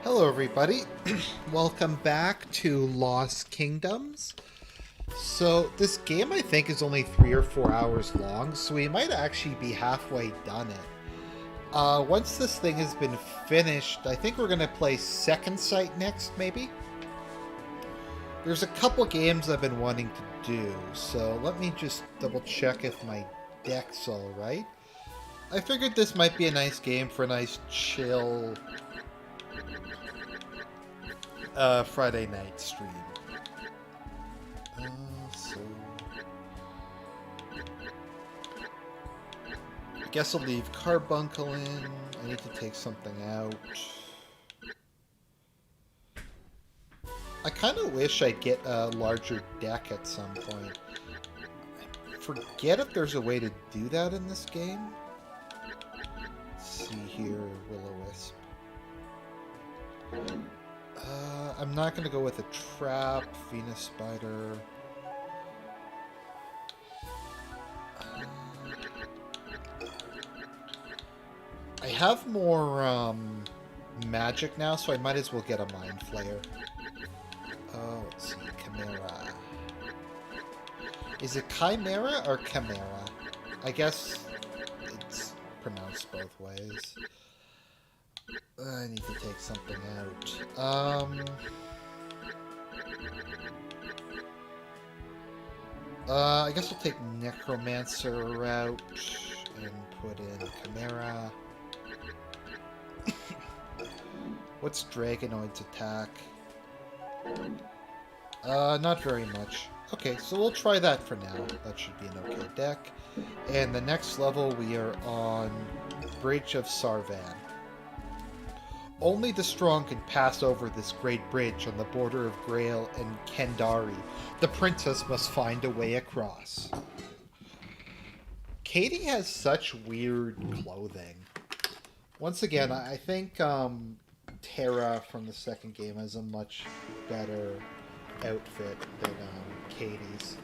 Hello everybody, welcome back to Lost Kingdoms. So this game I think is only 3 or 4 hours long, so we might actually be halfway done it. Once this thing has been finished, I think we're going to play Second Sight next, maybe? There's a couple games I've been wanting to do, so let me just double check if my deck's alright. I figured this might be a nice game for a nice chill Friday night stream. I guess I'll leave Carbuncle in. I need to take something out. I kind of wish I'd get a larger deck at some point. I forget if there's a way to do that in this game. Let's see here, Will-O-Wisp. I'm not going to go with a Trap, Venus Spider. I have more magic now, so I might as well get a Mind Flayer. Let's see, Chimera. Is it Chimera or Chimera? I guess it's pronounced both ways. I need to take something out. I guess we'll take Necromancer out and put in Chimera. What's Dragonoid's attack? Not very much. Okay, so we'll try that for now. That should be an okay deck. And the next level we are on Bridge of Sarvan. Only the strong can pass over this great bridge on the border of Grail and Kendari. The princess must find a way across. Katie has such weird clothing. Once again, I think Terra from the second game has a much better outfit than Katie's.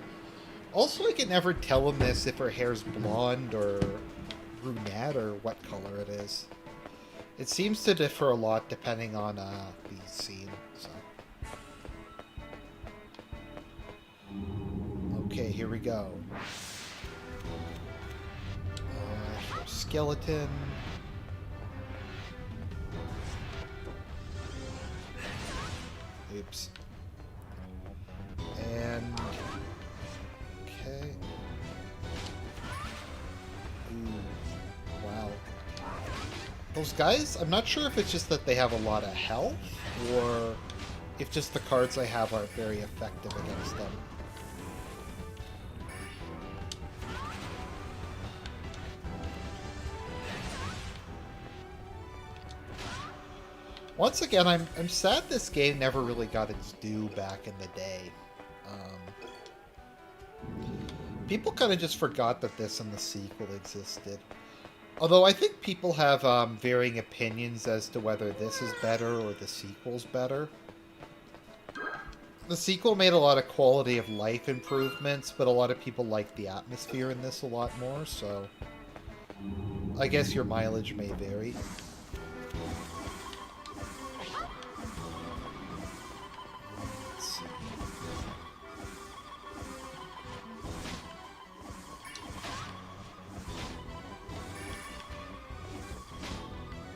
Also, I can never tell in this if her hair's blonde or brunette or what color it is. It seems to differ a lot depending on the scene. So. Okay, here we go. Skeleton. Oops. And... okay. Ooh. Wow. Those guys, I'm not sure if it's just that they have a lot of health, or if just the cards I have are very effective against them. Once again, I'm sad this game never really got its due back in the day. People kind of just forgot that this and the sequel existed. Although I think people have varying opinions as to whether this is better or the sequel's better. The sequel made a lot of quality of life improvements, but a lot of people like the atmosphere in this a lot more, so I guess your mileage may vary.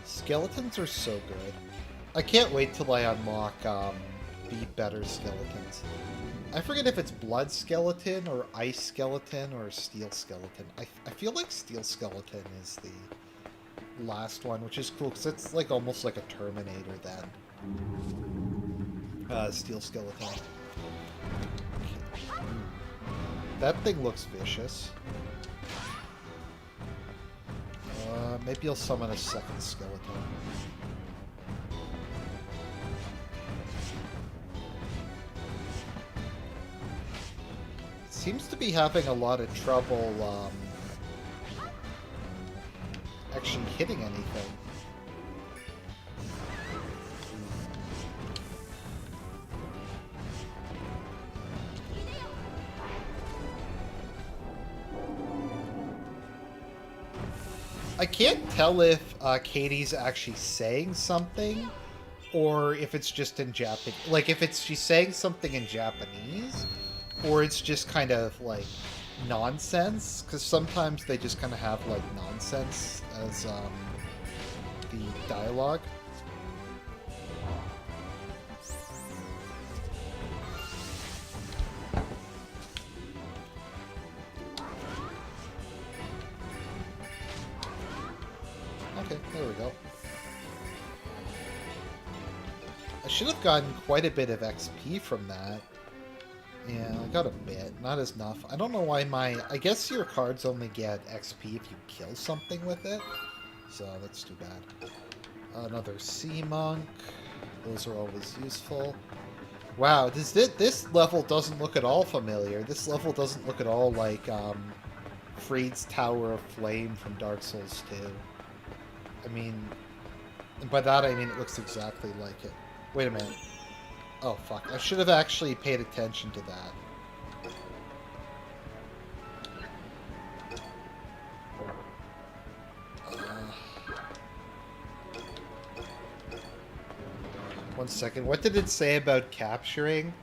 Skeletons are so good. I can't wait till I unlock Be Better Skeletons. I forget if it's Blood Skeleton or Ice Skeleton or Steel Skeleton. I feel like Steel Skeleton is the last one, which is cool because it's like almost like a Terminator then. Steel Skeleton. Okay. That thing looks vicious. Maybe I'll summon a second skeleton. It seems to be having a lot of trouble actually hitting anything. I can't tell if Katie's actually saying something or if it's just in Japanese. Like, if she's saying something in Japanese, or it's just kind of, like, nonsense, because sometimes they just kind of have, like, nonsense as, the dialogue. Okay, there we go. I should have gotten quite a bit of XP from that. Yeah, I got a bit. Not as enough. I don't know why I guess your cards only get XP if you kill something with it. So that's too bad. Another Sea Monk. Those are always useful. Wow, this level doesn't look at all familiar. This level doesn't look at all like Freed's Tower of Flame from Dark Souls 2. I mean, and by that I mean it looks exactly like it. Wait a minute. Oh, fuck. I should have actually paid attention to that. 1 second. What did it say about capturing?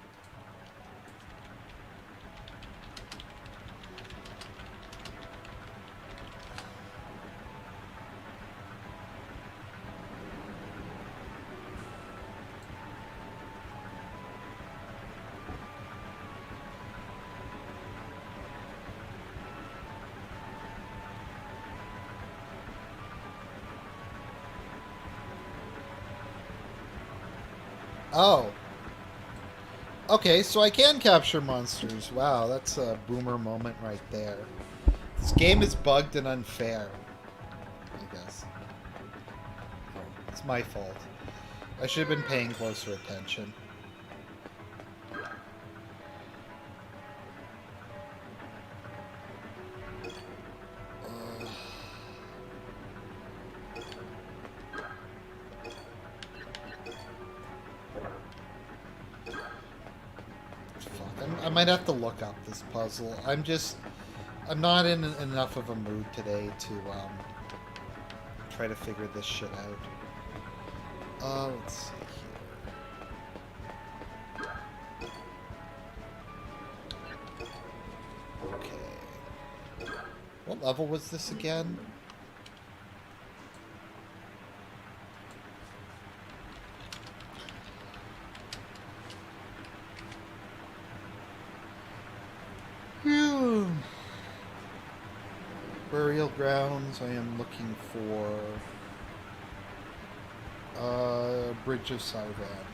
Oh. Okay, so I can capture monsters. Wow, that's a boomer moment right there. This game is bugged and unfair, I guess. Oh, it's my fault. I should have been paying closer attention. I might have to look up this puzzle. I'm not in enough of a mood today to try to figure this shit out. Let's see here. Okay. What level was this again? Burial grounds. I am looking for Bridge of Sarvan.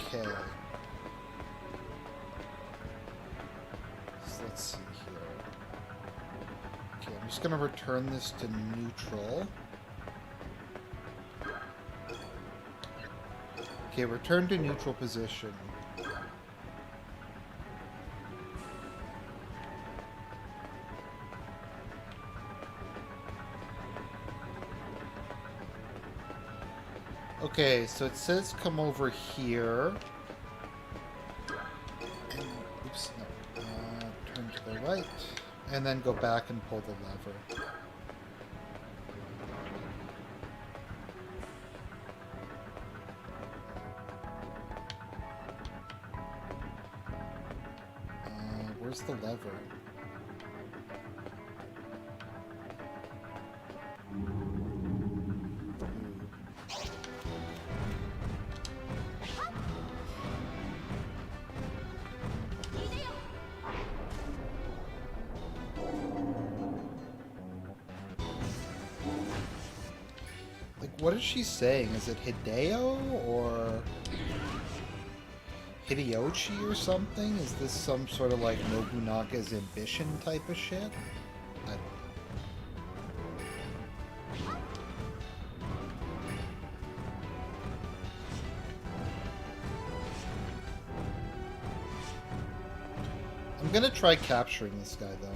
Okay. So let's see here. Okay, I'm just going to return this to neutral. Okay, return to neutral position. Okay, so it says come over here. And, oops, no. Turn to the right. And then go back and pull the lever. Where's the lever? What is she saying? Is it Hideo or Hideyoshi or something? Is this some sort of like Nobunaga's ambition type of shit? I don't know. I'm gonna try capturing this guy though.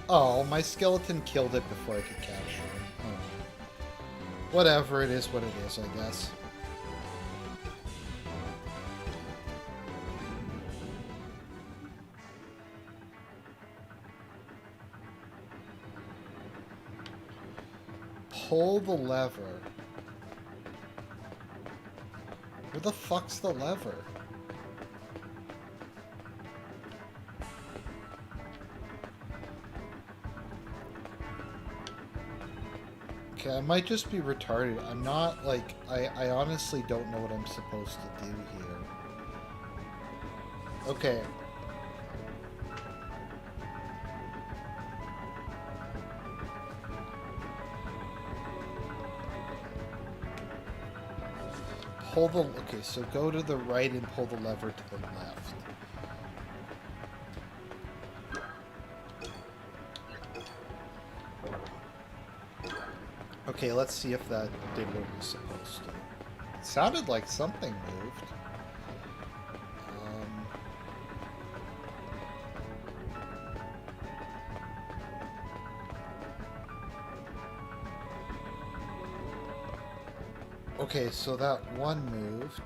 Oh, my skeleton killed it before I could capture it. Oh. Whatever, it is what it is, I guess. Pull the lever. Where the fuck's the lever? Okay, I might just be retarded. I'm not, like, I honestly don't know what I'm supposed to do here. Okay. Pull the... Okay, so go to the right and pull the lever to the left. Okay, let's see if that did what it was supposed to. It sounded like something moved. Okay, so that one moved.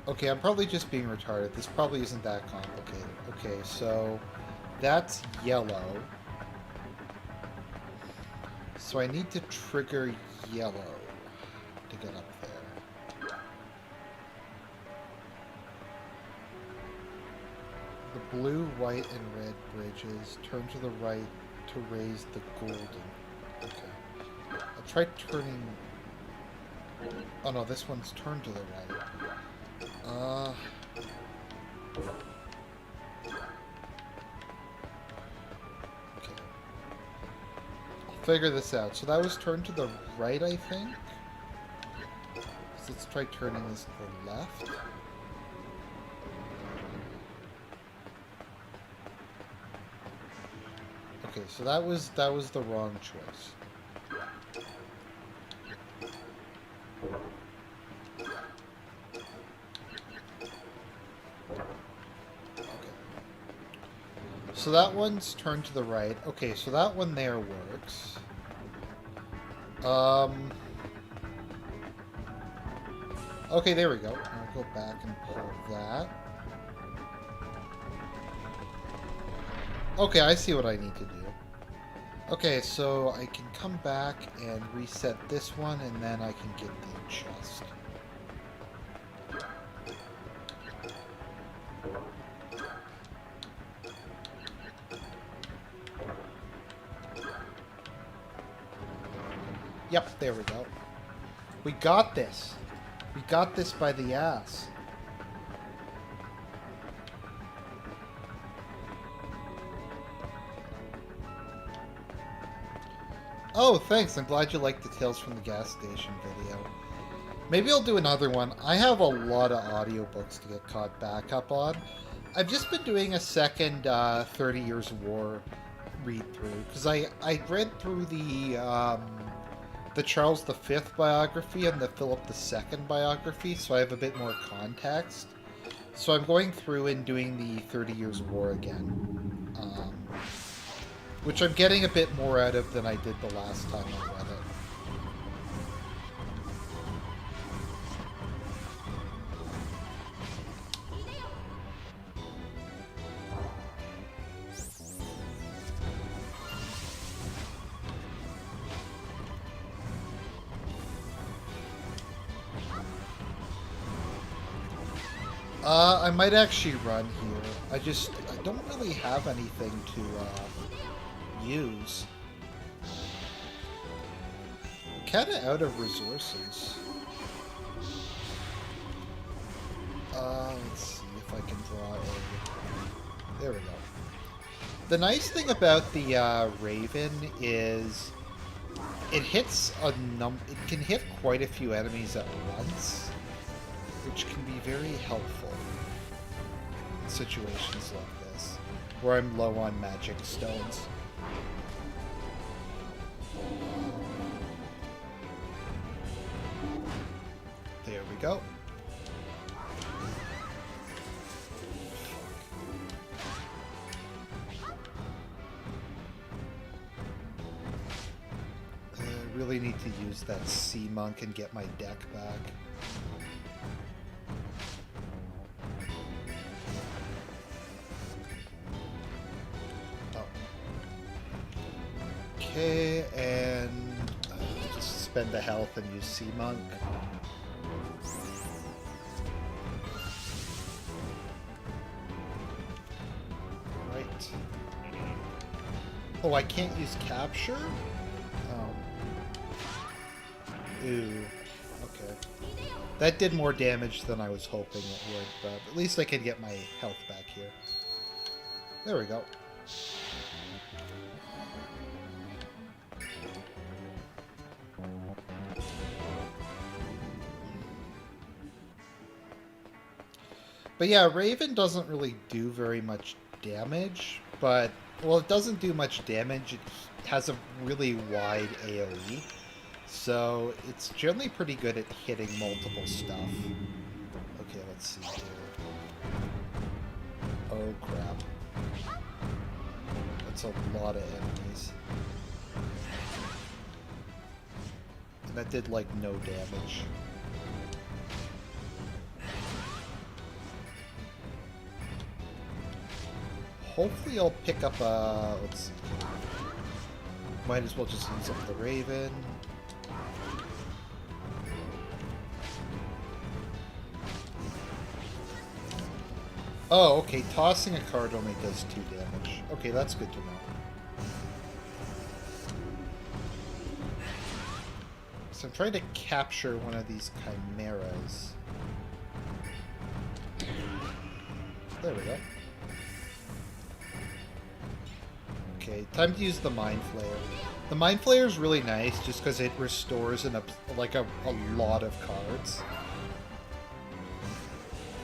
Okay, I'm probably just being retarded. This probably isn't that complicated. Okay, so that's yellow. So I need to trigger yellow to get up there. The blue, white, and red bridges turn to the right to raise the golden. Okay. I'll try turning... Oh no, this one's turned to the right. Figure this out. So that was turned to the right, I think. So let's try turning this to the left. Okay, so that was the wrong choice. So that one's turned to the right. Okay, so that one there works. Okay, there we go. I'll go back and pull that. Okay, I see what I need to do. Okay, so I can come back and reset this one, and then I can get the chest. Yep, there we go. We got this. We got this by the ass. Oh, thanks. I'm glad you liked the Tales from the Gas Station video. Maybe I'll do another one. I have a lot of audiobooks to get caught back up on. I've just been doing a second 30 Years of War read-through, because I read through the Charles V biography and the Philip II biography, so I have a bit more context. So I'm going through and doing the 30 Years of War again, which I'm getting a bit more out of than I did the last time I read it. I might actually run here. I don't really have anything to use. I'm kinda out of resources. Let's see if I can draw a... There we go. The nice thing about the Raven is it hits it can hit quite a few enemies at once, which can be very helpful in situations like this, where I'm low on magic stones. There we go. really need to use that Sea Monk and get my deck back. Oh. Okay, and just spend the health and use Sea Monk. Right. Oh, I can't use capture? Ooh, okay. That did more damage than I was hoping it would, but at least I can get my health back here. There we go. But yeah, Raven doesn't really do very much damage, but, well, it doesn't do much damage. It has a really wide AoE. So, it's generally pretty good at hitting multiple stuff. Okay, let's see here. Oh, crap. That's a lot of enemies. And that did, like, no damage. Hopefully I'll pick up a... let's see. Might as well just use up the Raven. Oh, okay, tossing a card only does 2 damage. Okay, that's good to know. So I'm trying to capture one of these chimeras. There we go. Okay, time to use the Mind Flayer. The Mind Flayer is really nice just because it restores a lot of cards.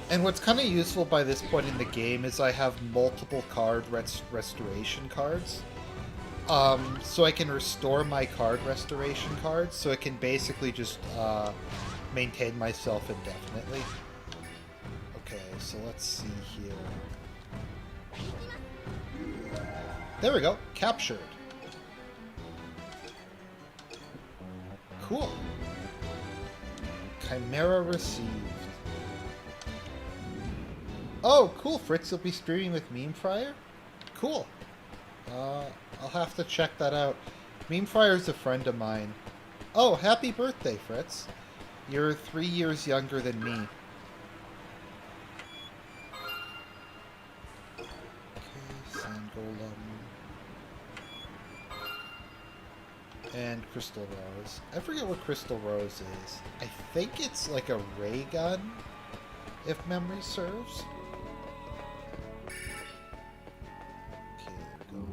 And what's kind of useful by this point in the game is I have multiple card restoration cards. So I can restore my card restoration cards, so it can basically just maintain myself indefinitely. Okay, so let's see here. There we go, captured. Cool. Chimera received. Oh, cool, Fritz, you'll be streaming with Meme Fryer? Cool. I'll have to check that out. Meme Fryer's a friend of mine. Oh, happy birthday, Fritz. You're 3 years younger than me. Okay, Sand Golem. And Crystal Rose. I forget what Crystal Rose is. I think it's like a ray gun, if memory serves.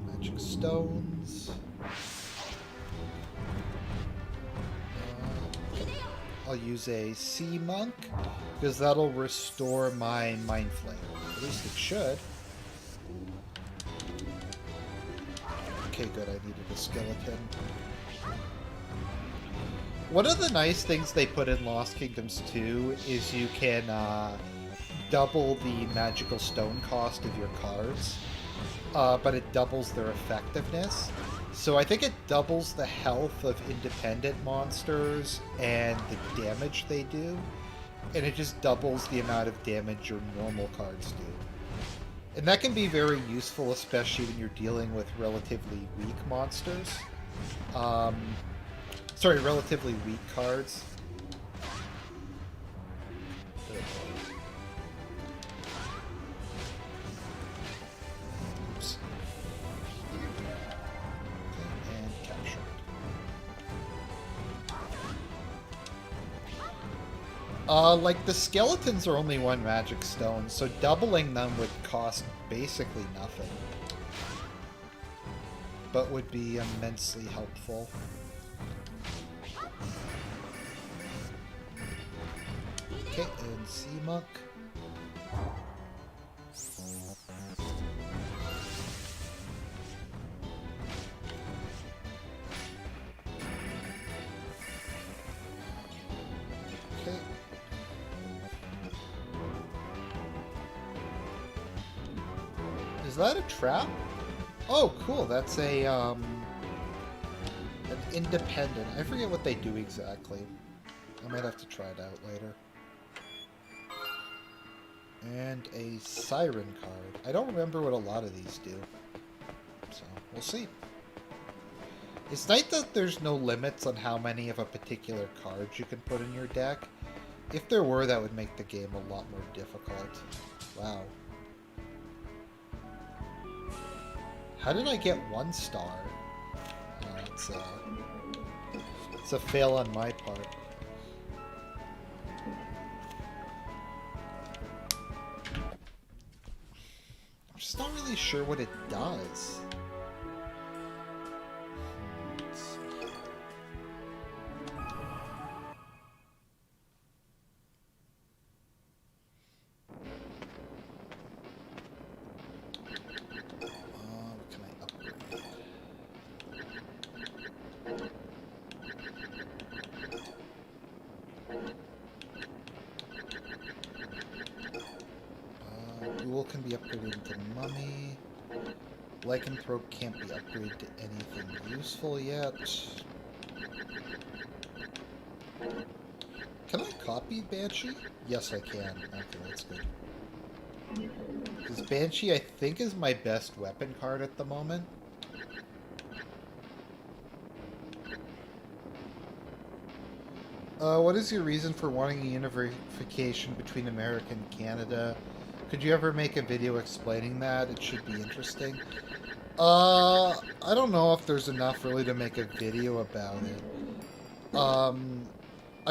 Magic stones. I'll use a Sea Monk because that'll restore my Mind Flayer. At least it should. Okay, good. I needed a skeleton. One of the nice things they put in Lost Kingdoms 2 is you can double the magical stone cost of your cards. But it doubles their effectiveness. So I think it doubles the health of independent monsters and the damage they do. And it just doubles the amount of damage your normal cards do. And that can be very useful, especially when you're dealing with relatively weak monsters. Sorry, relatively weak cards. Like, the skeletons are only 1 magic stone, so doubling them would cost basically nothing. But would be immensely helpful. Okay, and Sea Monk. Is that a trap? Oh, cool. That's a, An independent. I forget what they do exactly. I might have to try it out later. And a siren card. I don't remember what a lot of these do. So, we'll see. It's nice that there's no limits on how many of a particular card you can put in your deck. If there were, that would make the game a lot more difficult. Wow. How did I get 1 star? It's a fail on my part. I'm just not really sure what it does. Can be upgraded to Mummy. Lycanthrope can't be upgraded to anything useful yet. Can I copy Banshee? Yes, I can. Okay, that's good. Because Banshee, I think, is my best weapon card at the moment. What is your reason for wanting a unification between America and Canada? Could you ever make a video explaining that? It should be interesting. I don't know if there's enough really to make a video about it. I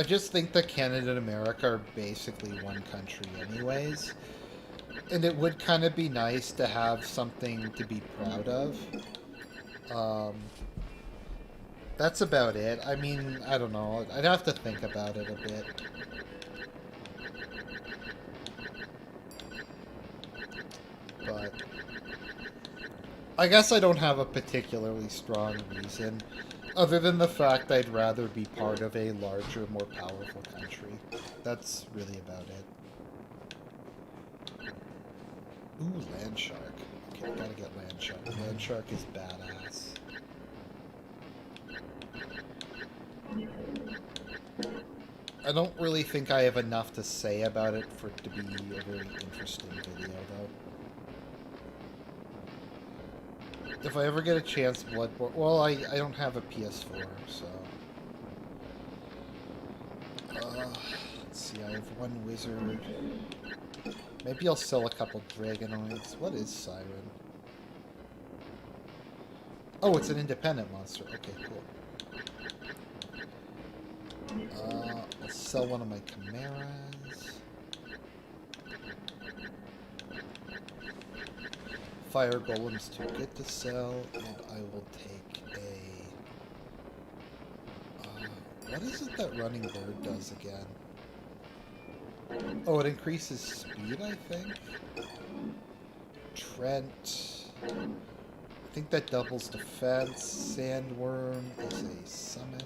just think that Canada and America are basically one country anyways. And it would kind of be nice to have something to be proud of. That's about it. I mean, I don't know. I'd have to think about it a bit. But I guess I don't have a particularly strong reason, other than the fact I'd rather be part of a larger, more powerful country. That's really about it. Ooh, Land Shark. Okay, gotta get Land Shark. Land Shark is badass. I don't really think I have enough to say about it for it to be a very interesting video, though. If I ever get a chance, Bloodborne... Well, I don't have a PS4, so... let's see, I have 1 wizard. Maybe I'll sell a couple Dragonoids. What is Siren? Oh, it's an independent monster. Okay, cool. I'll sell one of my Chimeras. Fire Golem's too good to sell, and I will take a... what is it that Running Bird does again? Oh, it increases speed, I think? Trent... I think that doubles defense. Sandworm is a summon.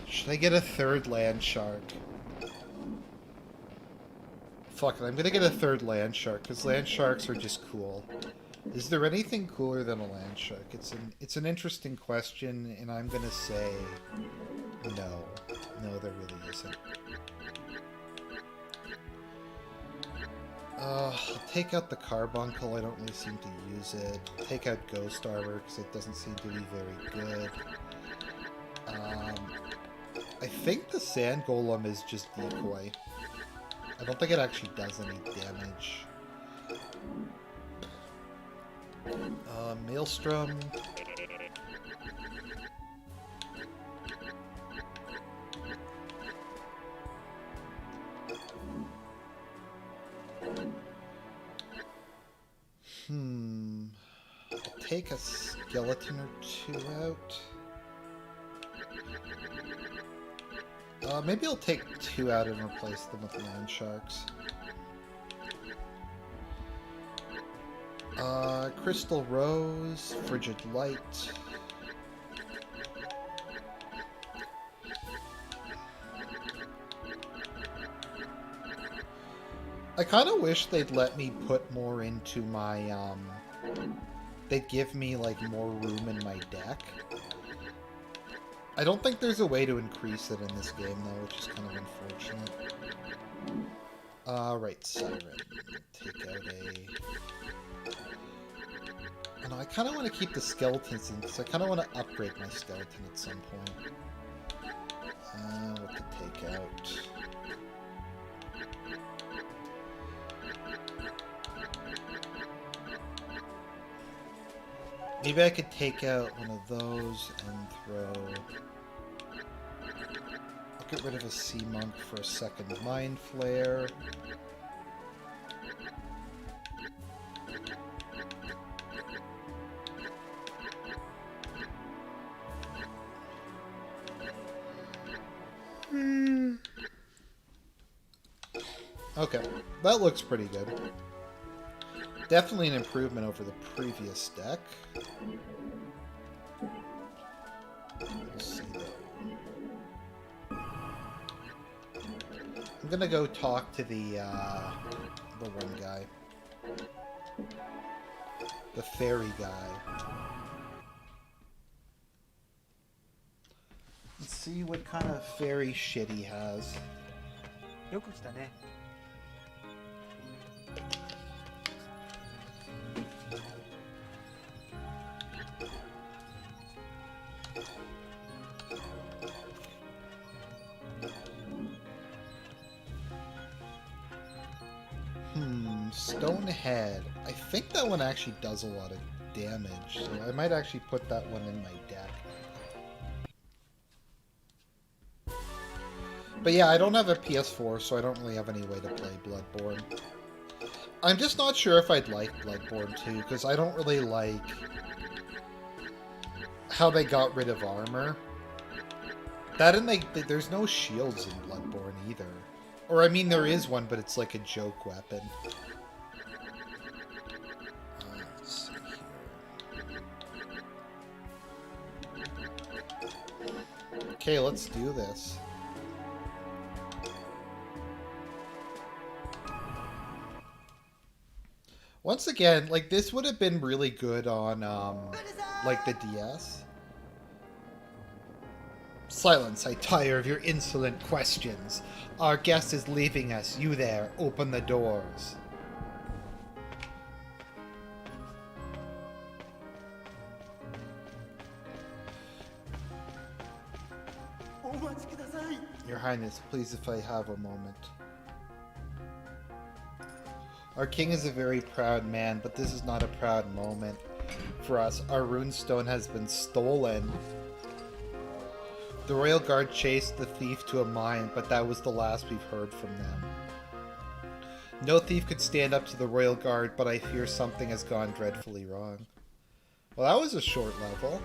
Should I get a 3rd Land Shark? Fuck it, I'm gonna get a 3rd Land Shark, because Land Sharks are just cool. Is there anything cooler than a Land Shark? It's an interesting question, and I'm gonna say no. No, there really isn't. I'll take out the Carbuncle, I don't really seem to use it. Take out Ghost Armor, because it doesn't seem to be very good. I think the Sand Golem is just decoy. I don't think it actually does any damage. Maelstrom. I'll take a skeleton or 2 out. Maybe I'll take 2 out and replace them with Land Sharks. Crystal Rose, Frigid Light. I kind of wish they'd let me put more into my, they'd give me, like, more room in my deck. I don't think there's a way to increase it in this game, though, which is kind of unfortunate. Right, Siren. Take out a... Oh, no, I kind of want to keep the skeletons in, because I kind of want to upgrade my skeleton at some point. What to take out? Maybe I could take out one of those and throw... I'll get rid of a Sea Monk for a second Mind Flare. Okay, that looks pretty good. Definitely an improvement over the previous deck. Let's see though. I'm gonna go talk to the one guy. The fairy guy. Let's see what kind of fairy shit he has. Stonehead. I think that one actually does a lot of damage, so I might actually put that one in my deck. But yeah, I don't have a PS4, so I don't really have any way to play Bloodborne. I'm just not sure if I'd like Bloodborne 2, because I don't really like how they got rid of armor. That and there's no shields in Bloodborne either. Or, I mean, there is one, but it's like a joke weapon. Let's see here. Okay, let's do this. Once again, like, this would have been really good on, like, the DS. Silence, I tire of your insolent questions. Our guest is leaving us. You there, open the doors. Your Highness, please if I have a moment. Our king is a very proud man, but this is not a proud moment for us. Our runestone has been stolen. The Royal Guard chased the thief to a mine, but that was the last we've heard from them. No thief could stand up to the Royal Guard, but I fear something has gone dreadfully wrong. Well, that was a short level.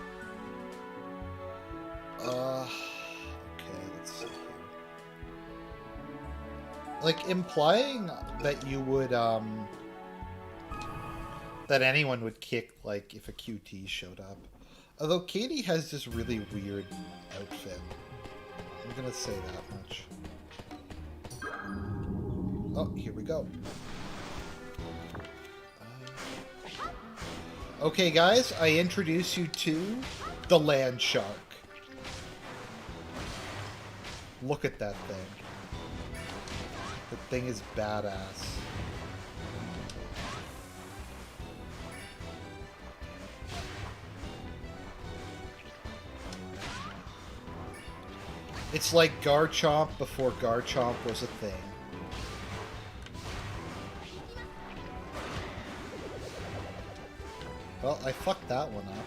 Okay, let's see here. Like, implying that you would, that anyone would kick, like, if a QT showed up. Although Katie has this really weird outfit. I'm gonna say that much. Oh, here we go. Okay, guys, I introduce you to the Land Shark. Look at that thing. The thing is badass. It's like Garchomp before Garchomp was a thing. Well, I fucked that one up.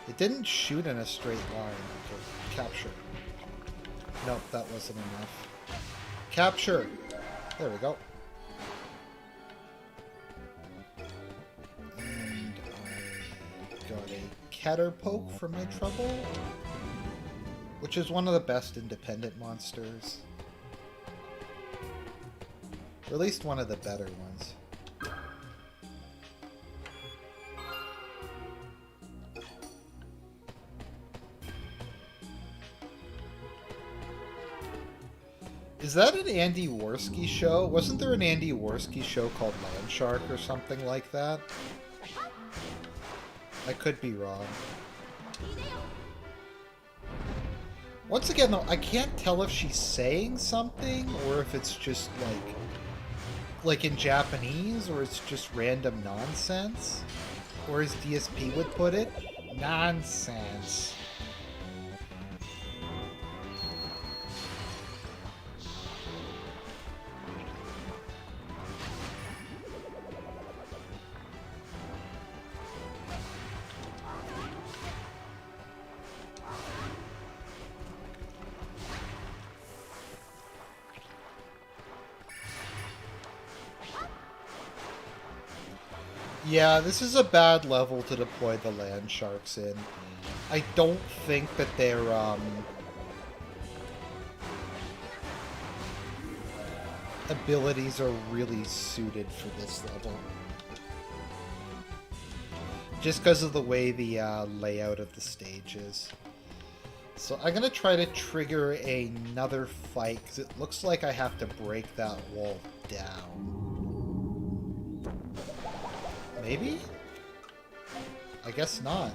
It didn't shoot in a straight line. Okay, capture. Nope, that wasn't enough. Capture! There we go. And I got a Caterpoke for my trouble. Which is one of the best independent monsters. Or at least one of the better ones. Is that an Andy Worski show? Wasn't there an Andy Worski show called Land Shark or something like that? I could be wrong. Once again, though, I can't tell if she's saying something or if it's just like in Japanese, or it's just random nonsense, or as DSP would put it, nonsense. Yeah, this is a bad level to deploy the land sharks in. I don't think that their abilities are really suited for this level. Just because of the way the layout of the stage is. So I'm going to try to trigger another fight, because it looks like I have to break that wall down. Maybe? I guess not.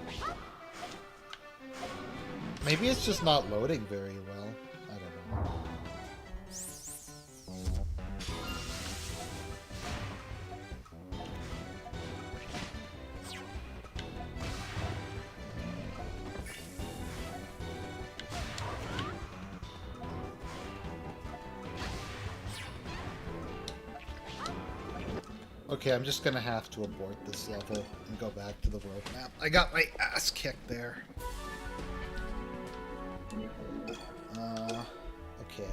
Maybe it's just not loading very well. I don't know. Okay, I'm just gonna have to abort this level and go back to the roadmap. I got my ass kicked there. Okay.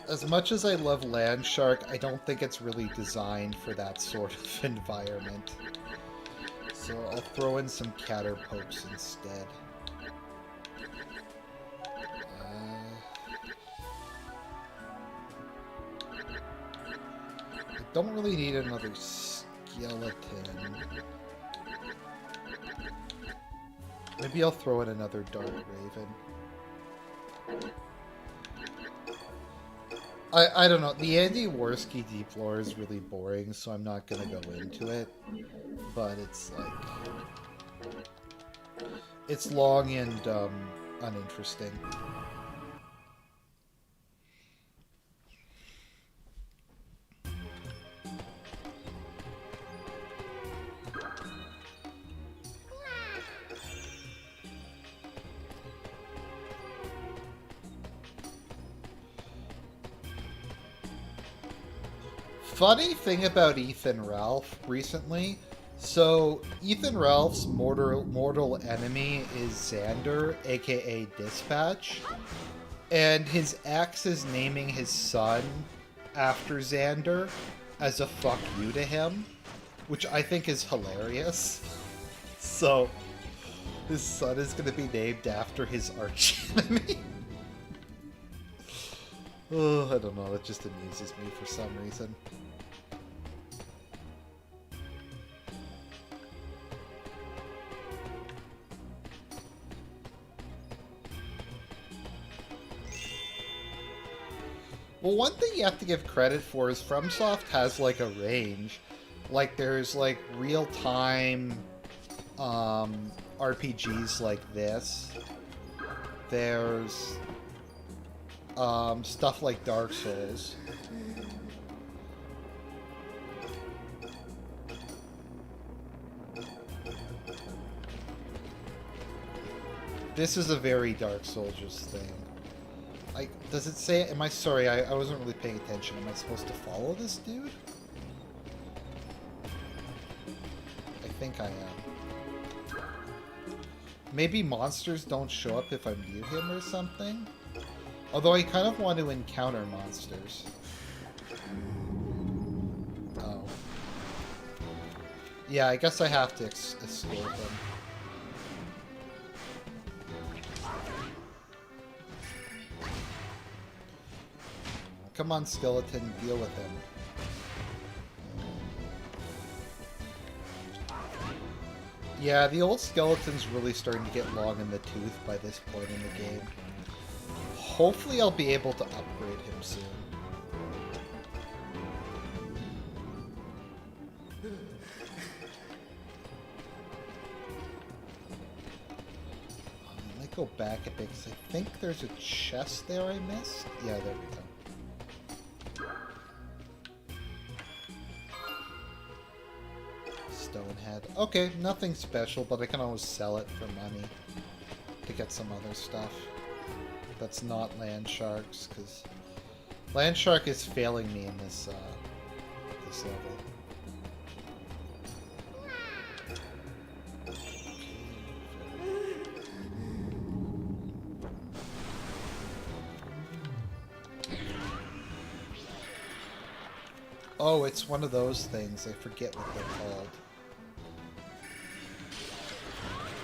As much as I love Land Shark, I don't think it's really designed for that sort of environment. So I'll throw in some Caterpokes instead. Don't really need another skeleton. Maybe I'll throw in another Dark Raven. I don't know. The Andy Worski deep lore is really boring, so I'm not gonna go into it. But it's like... it's long and uninteresting. Funny thing about Ethan Ralph recently, so Ethan Ralph's mortal enemy is Xander, aka Dispatch, and his ex is naming his son after Xander as a fuck you to him, which I think is hilarious. So, his son is going to be named after his arch enemy. Oh, I don't know, it just amuses me for some reason. Well, one thing you have to give credit for is FromSoft has, like, a range. Like, there's, like, real-time RPGs like this. There's stuff like Dark Souls. This is a very Dark Souls thing. Does it say... Am I... Sorry, I wasn't really paying attention. Am I supposed to follow this dude? I think I am. Maybe monsters don't show up if I mute him or something? Although I kind of want to encounter monsters. Oh. Yeah, I guess I have to escort them. Come on, skeleton, deal with him. Yeah, the old skeleton's really starting to get long in the tooth by this point in the game. hopefully I'll be able to upgrade him soon. Go back a bit because I think there's a chest there I missed. Yeah, there we go. Stonehead. Okay, nothing special, but I can always sell it for money to get some other stuff. That's not land sharks, because land shark is failing me in this this level. Oh, it's one of those things. I forget what they're called.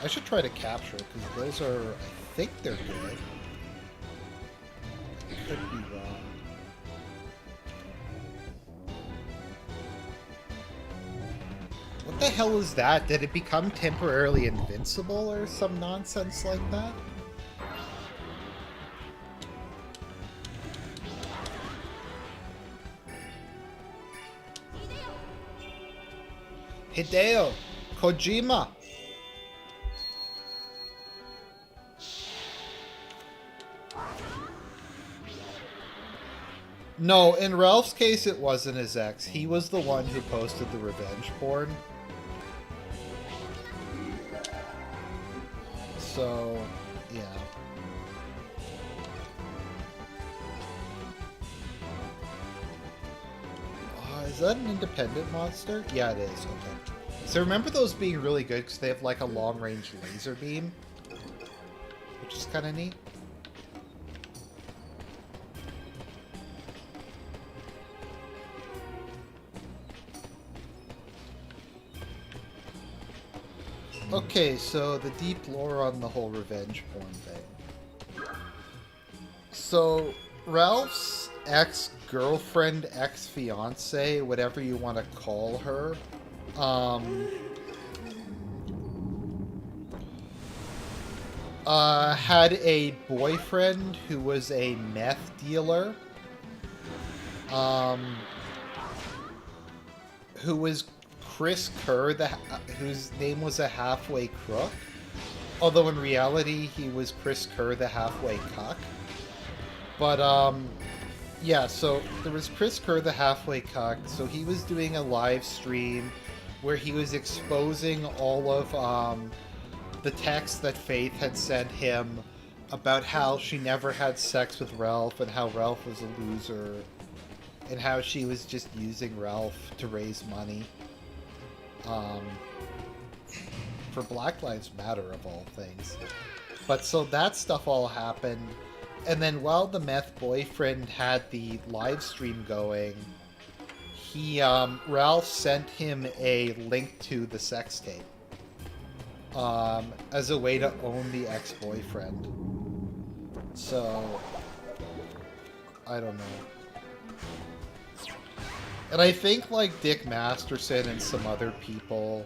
I should try to capture it, because those are... I think they're good. I could be wrong. What the hell is that? Did it become temporarily invincible or some nonsense like that? Hideo Kojima. No, in Ralph's case, it wasn't his ex. He was the one who posted the revenge porn. So, yeah. Is that an independent monster? Yeah, it is. Okay. So remember those being really good because they have like a long-range laser beam, which is kind of neat. Okay, so the deep lore on the whole revenge porn thing. So Ralph's ex-girlfriend, ex-fiance, whatever you want to call her, had a boyfriend who was a meth dealer, who was Chris Kerr, whose name was a halfway crook, although in reality he was Chris Kerr, the halfway cuck. But, yeah, so there was Chris Kerr, the halfway cuck, so he was doing a live stream where he was exposing all of, the texts that Faith had sent him about how she never had sex with Ralph and how Ralph was a loser and how she was just using Ralph to raise money, for Black Lives Matter, of all things. But so that stuff all happened. And then while the meth boyfriend had the live stream going, Ralph sent him a link to the sex tape, as a way to own the ex-boyfriend. So, I don't know. And I think, like, Dick Masterson and some other people,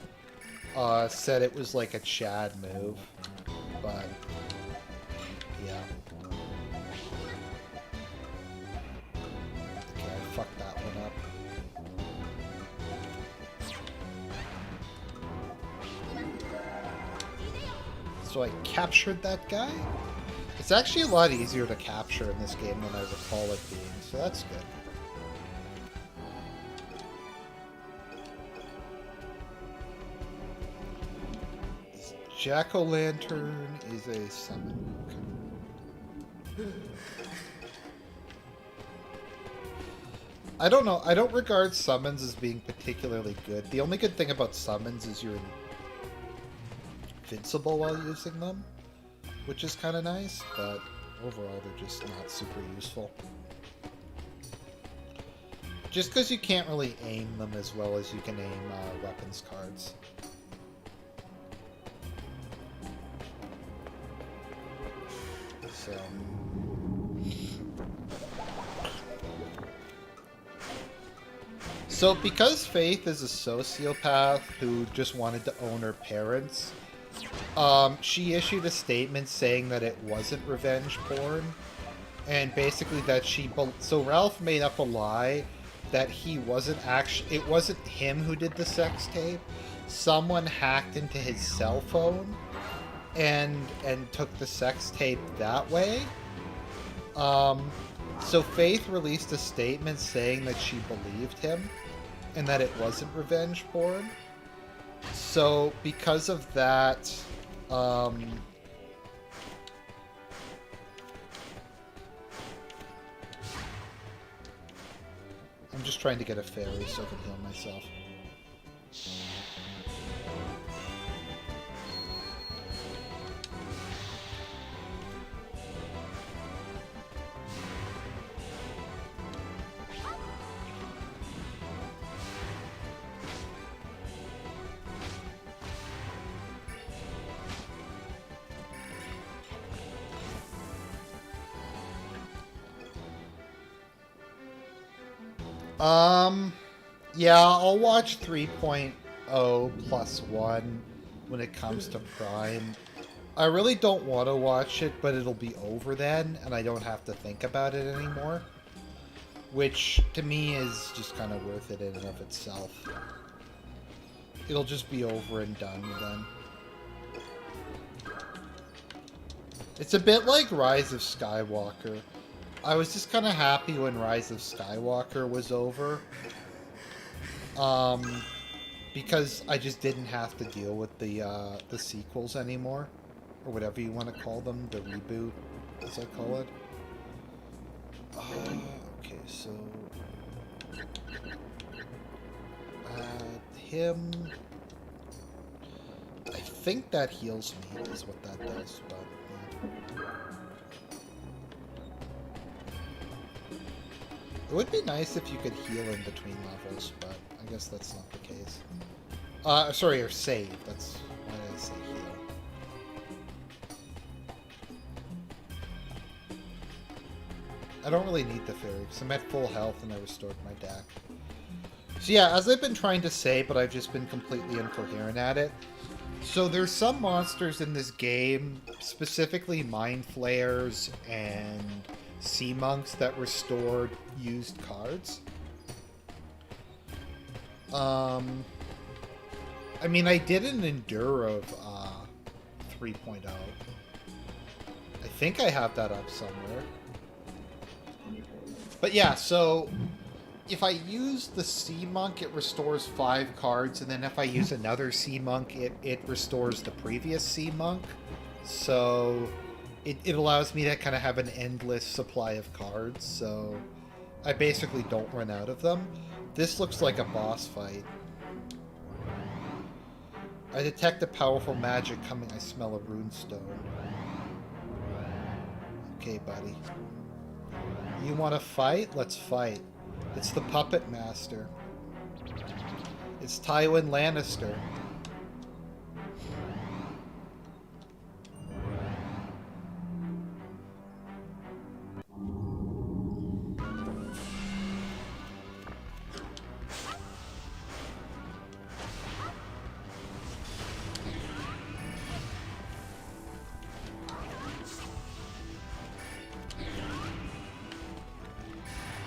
said it was like a Chad move, but, yeah. Fuck that one up. So I captured that guy? It's actually a lot easier to capture in this game than I recall it being, so that's good. Jack-o'-lantern is a summon. I don't know. I don't regard summons as being particularly good. The only good thing about summons is you're invincible while using them, which is kind of nice, but overall they're just not super useful. Just because you can't really aim them as well as you can aim weapons cards. So because Faith is a sociopath who just wanted to own her parents, she issued a statement saying that it wasn't revenge porn, And basically that so Ralph made up a lie that he wasn't actually, it wasn't him who did the sex tape. Someone hacked into his cell phone and took the sex tape that way. So Faith released a statement saying that she believed him and that it wasn't revenge porn. So because of that, I'm just trying to get a fairy so I can heal myself. Yeah, I'll watch 3.0 plus 1 when it comes to Prime. I really don't want to watch it, but it'll be over then, and I don't have to think about it anymore. Which, to me, is just kind of worth it in and of itself. It'll just be over and done then. It's a bit like Rise of Skywalker. I was just kind of happy when Rise of Skywalker was over. Because I just didn't have to deal with the sequels anymore. Or whatever you want to call them. The reboot, as I call it. Okay, so... him... I think that heals me, is what that does, but... Yeah. It would be nice if you could heal in between levels, but I guess that's not the case. Sorry, or save. That's why did I say heal. I don't really need the fairy, because I'm at full health and I restored my deck. So yeah, as I've been trying to say, but I've just been completely incoherent at it. So there's some monsters in this game, specifically Mind Flayers and Sea Monks, that restored used cards. I mean, I did an Endure of 3.0. I think I have that up somewhere. But yeah, so if I use the Sea Monk, it restores 5 cards, and then if I use another Sea Monk, it restores the previous Sea Monk. So it allows me to kind of have an endless supply of cards, so I basically don't run out of them. This looks like a boss fight. I detect a powerful magic coming. I smell a runestone. Okay, buddy. You want to fight? Let's fight. It's the Puppet Master. It's Tywin Lannister.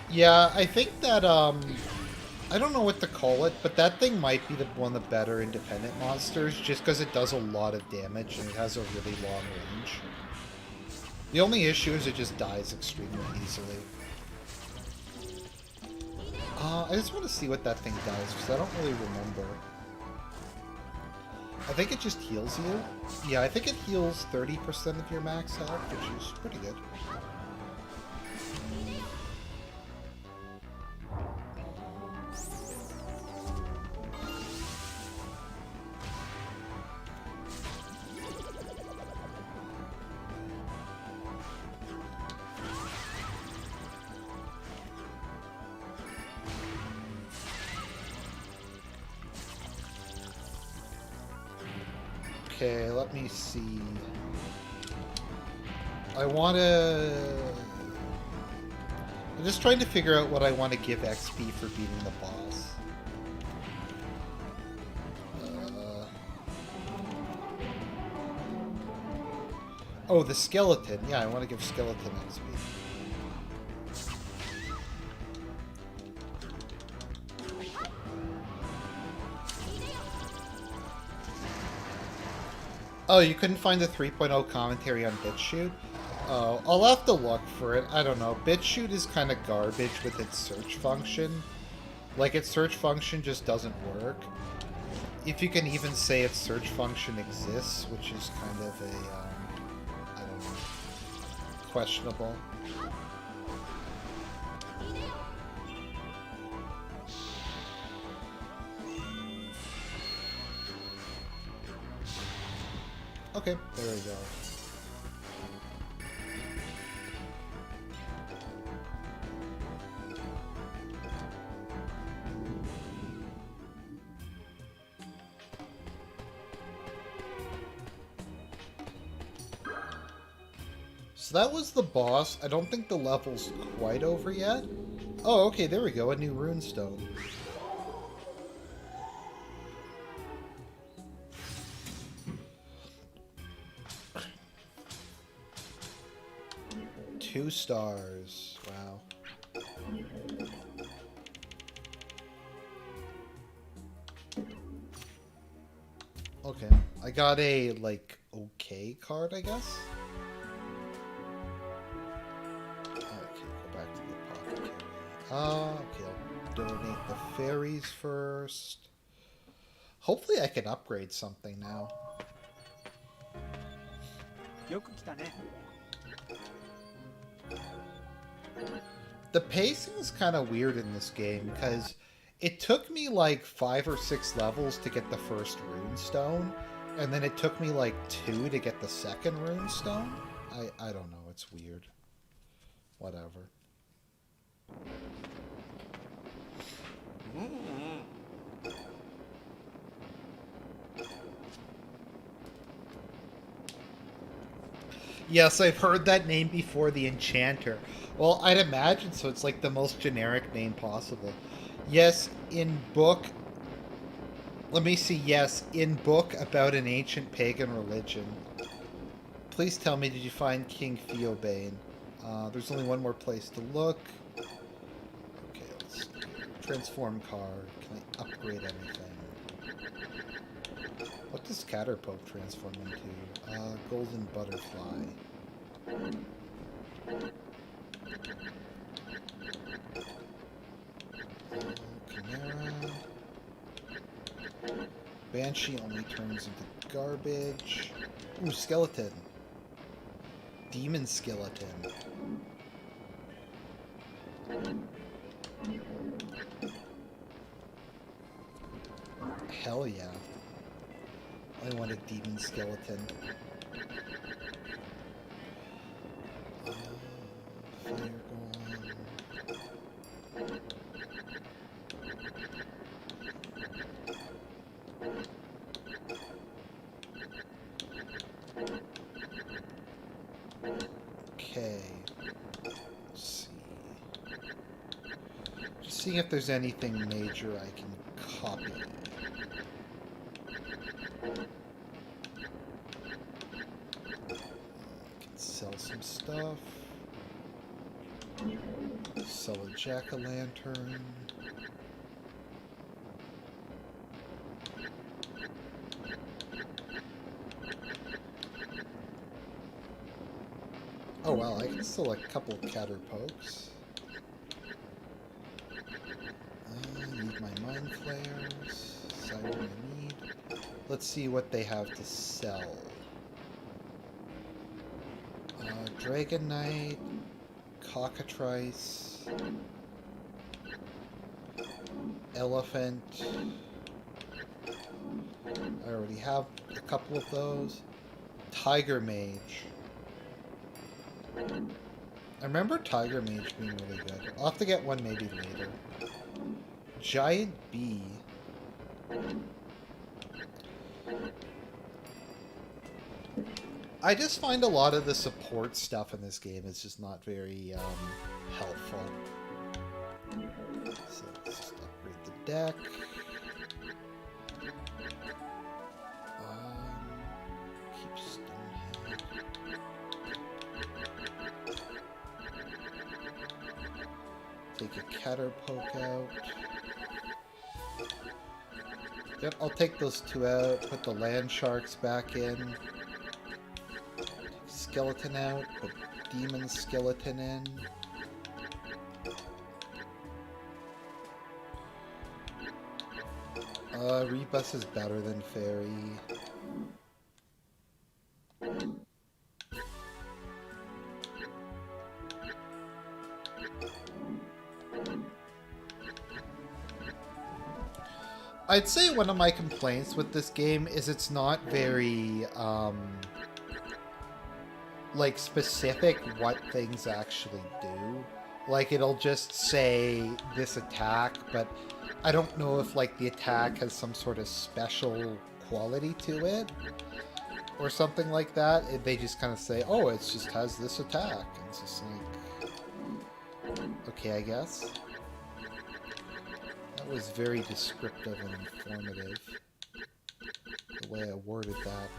Yeah, I think that, I don't know what to call it, but that thing might be one of the better independent monsters, just because it does a lot of damage and it has a really long range. The only issue is it just dies extremely easily. I just want to see what that thing does, because I don't really remember. I think it just heals you. Yeah, I think it heals 30% of your max health, which is pretty good. Okay, let me see. I'm just trying to figure out what I want to give XP for beating the boss. Oh, the skeleton. Yeah, I want to give skeleton XP. Oh, you couldn't find the 3.0 commentary on Bitchute? Oh, I'll have to look for it. I don't know. Bitchute is kind of garbage with its search function. Like, its search function just doesn't work. If you can even say its search function exists, which is kind of a, I don't know, questionable. Okay, there we go. So that was the boss. I don't think the level's quite over yet. Oh, okay, there we go. A new runestone. Two stars. Wow. Okay. I got a, like, okay card, I guess? Okay, I'll donate the fairies first. Hopefully I can upgrade something now. The pacing is kind of weird in this game because it took me like 5 or 6 levels to get the first runestone, and then it took me like 2 to get the second runestone. I don't know, it's weird. Whatever. Yes, I've heard that name before, the Enchanter. Well, I'd imagine so. It's like the most generic name possible. Yes, in book... Let me see. Yes, in book about an ancient pagan religion. Please tell me, did you find King Theobane? There's only one more place to look. Okay, let's see. Transform card. Can I upgrade anything? What does Caterpoke transform into? Golden Butterfly. Chimera. Banshee only turns into garbage. Ooh, skeleton. Demon skeleton. Hell yeah. I want a demon skeleton. Fire golem. Okay. Let's see. Just seeing if there's anything major I can copy. Sell some stuff. Sell a jack-o'-lantern. Oh well, I can sell a couple of Caterpokes. I need my mind flares. Siren I need. Let's see what they have to sell. Dragon Knight, Cockatrice, Elephant. I already have a couple of those. Tiger Mage. I remember Tiger Mage being really good. I'll have to get one maybe later. Giant Bee. I just find a lot of the support stuff in this game is just not very helpful. So let's just upgrade the deck. Keep Stonehead. Take a Caterpoke out. Yep, I'll take those two out, put the land sharks back in. skeleton out, put demon skeleton in. Rebus is better than Fairy. I'd say one of my complaints with this game is it's not very, like, specific what things actually do. Like, it'll just say this attack, but I don't know if, like, the attack has some sort of special quality to it or something like that. They just kind of say, oh, it just has this attack. And it's just like, okay, I guess. That was very descriptive and informative, the way I worded that.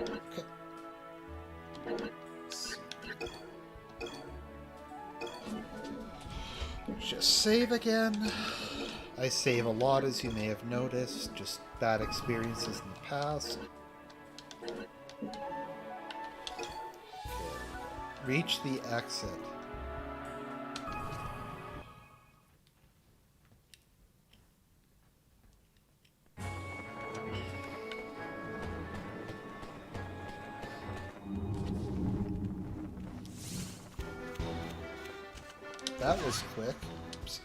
Okay. Just save again. I save a lot, as you may have noticed, just bad experiences in the past. Okay. Reach the exit. That was quick. Oops.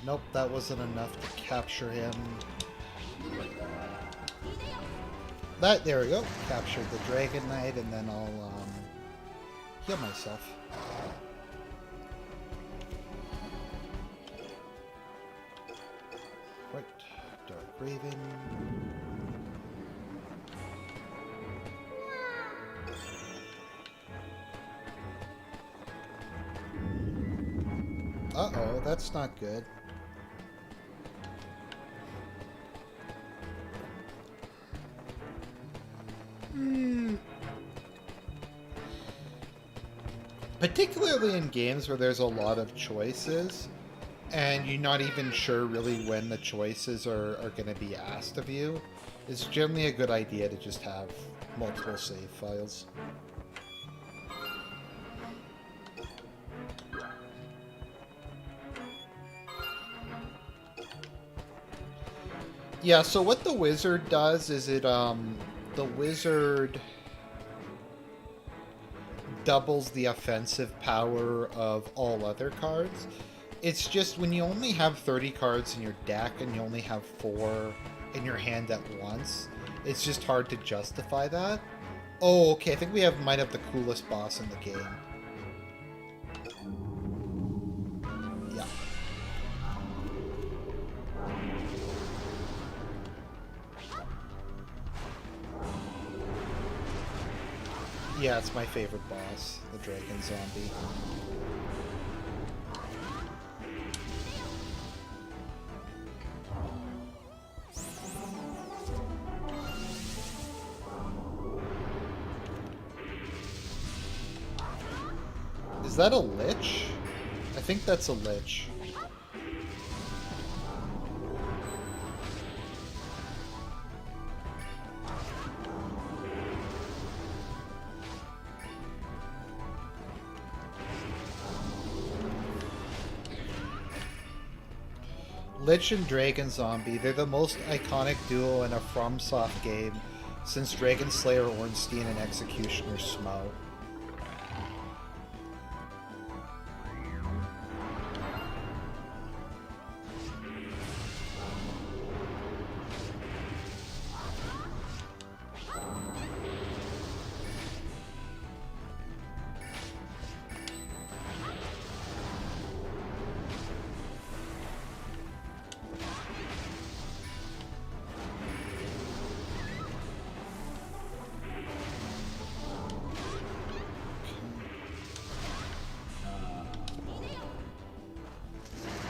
Nope, that wasn't enough to capture him. There we go. Captured the Dragon Knight, and then I'll heal myself. Right, Dark Raven. Uh-oh, that's not good. Particularly in games where there's a lot of choices, and you're not even sure really when the choices are going to be asked of you, it's generally a good idea to just have multiple save files. Yeah, so what the wizard does is the wizard doubles the offensive power of all other cards. It's just when you only have 30 cards in your deck and you only have 4 in your hand at once, it's just hard to justify that. Oh, okay, I think we might have the coolest boss in the game. Yeah. Yeah, it's my favorite boss, the Dragon Zombie. Is that a Lich? I think that's a Lich. Lich and Dragon Zombie, they're the most iconic duo in a FromSoft game since Dragon Slayer Ornstein and Executioner Smo.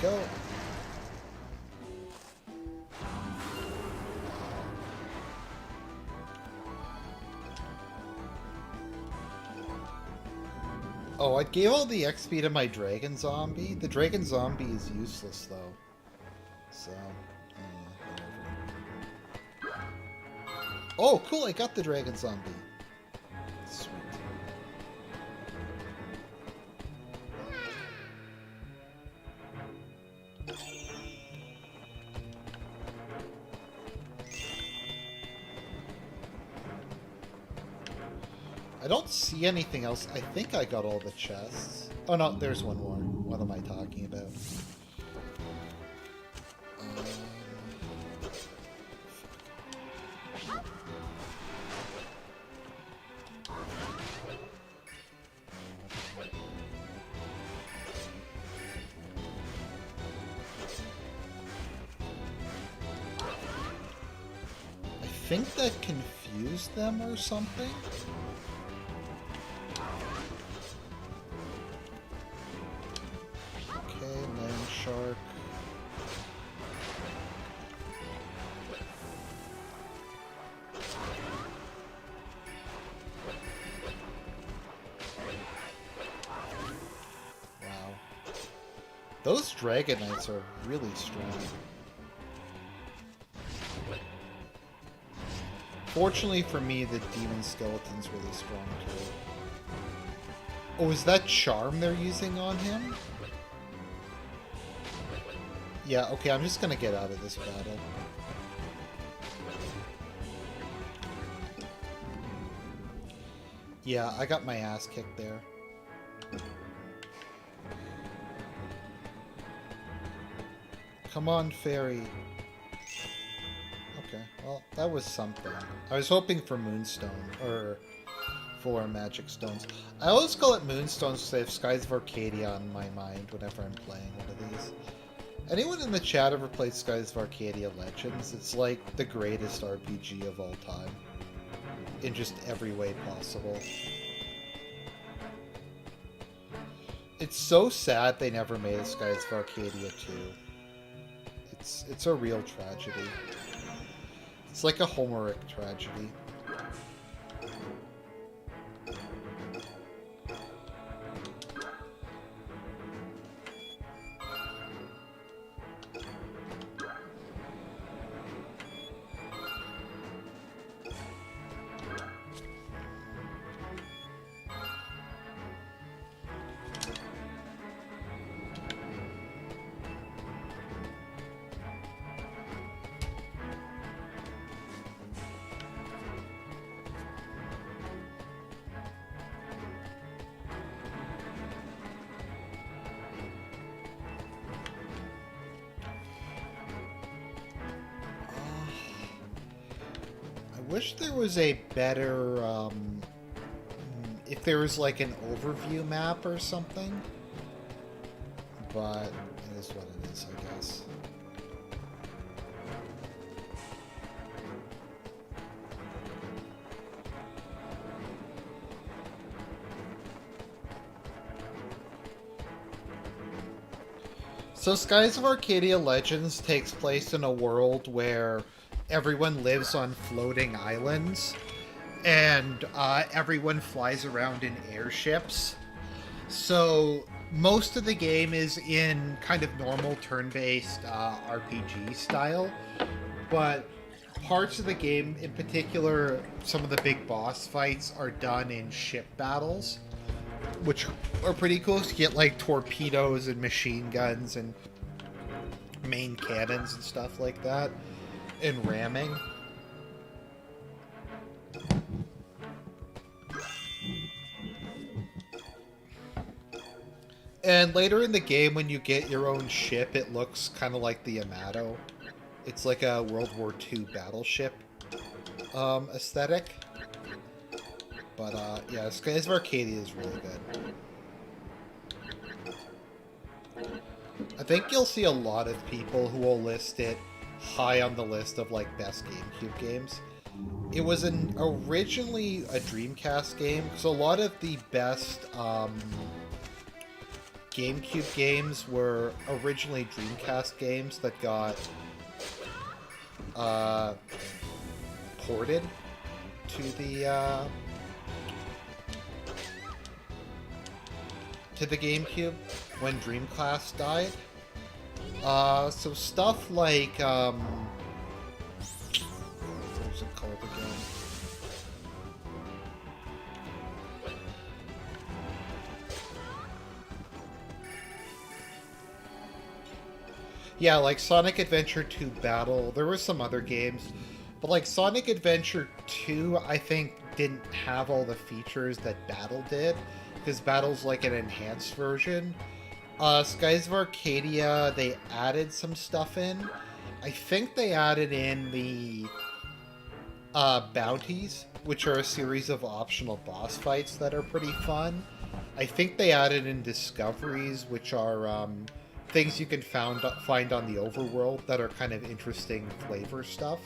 Go. Oh, I gave all the XP to my dragon zombie. The dragon zombie is useless, though. So, whatever. Oh, cool, I got the dragon zombie. Sweet. I don't see anything else. I think I got all the chests. Oh no, there's one more. What am I talking about? I think that confused them or something. Shark. Wow. Those Dragon Knights are really strong. Fortunately for me, the Demon Skeleton's really strong too. Oh, is that Charm they're using on him? Yeah, okay, I'm just gonna get out of this battle. Yeah, I got my ass kicked there. Come on, fairy. Okay, well, that was something. I was hoping for Moonstone, or 4 magic stones. I always call it Moonstones because I have Skies of Arcadia on my mind whenever I'm playing one of these. Anyone in the chat ever played Skies of Arcadia Legends? It's like the greatest RPG of all time. In just every way possible. It's so sad they never made a Skies of Arcadia 2. It's a real tragedy. It's like a Homeric tragedy. I wish there was a better, if there was like an overview map or something, but it is what it is, I guess. So Skies of Arcadia Legends takes place in a world where everyone lives on floating islands, and everyone flies around in airships. So most of the game is in kind of normal turn-based RPG style, but parts of the game, in particular some of the big boss fights, are done in ship battles, which are pretty cool. So you get like torpedoes and machine guns and main cannons and stuff like that. And ramming. And later in the game, when you get your own ship, it looks kind of like the Yamato. It's like a World War II battleship aesthetic. But yeah, Skies of Arcadia is really good. I think you'll see a lot of people who will list it high on the list of like best GameCube games. It was originally a Dreamcast game, so a lot of the best GameCube games were originally Dreamcast games that got ported to the to the GameCube when Dreamcast died. So stuff like, what was it called again? Yeah, like Sonic Adventure 2 Battle. There were some other games, but like Sonic Adventure 2, I think didn't have all the features that Battle did, because Battle's like an enhanced version. Skies of Arcadia, they added some stuff in. I think they added in the bounties, which are a series of optional boss fights that are pretty fun. I think they added in discoveries, which are things you can find on the overworld that are kind of interesting flavor stuff.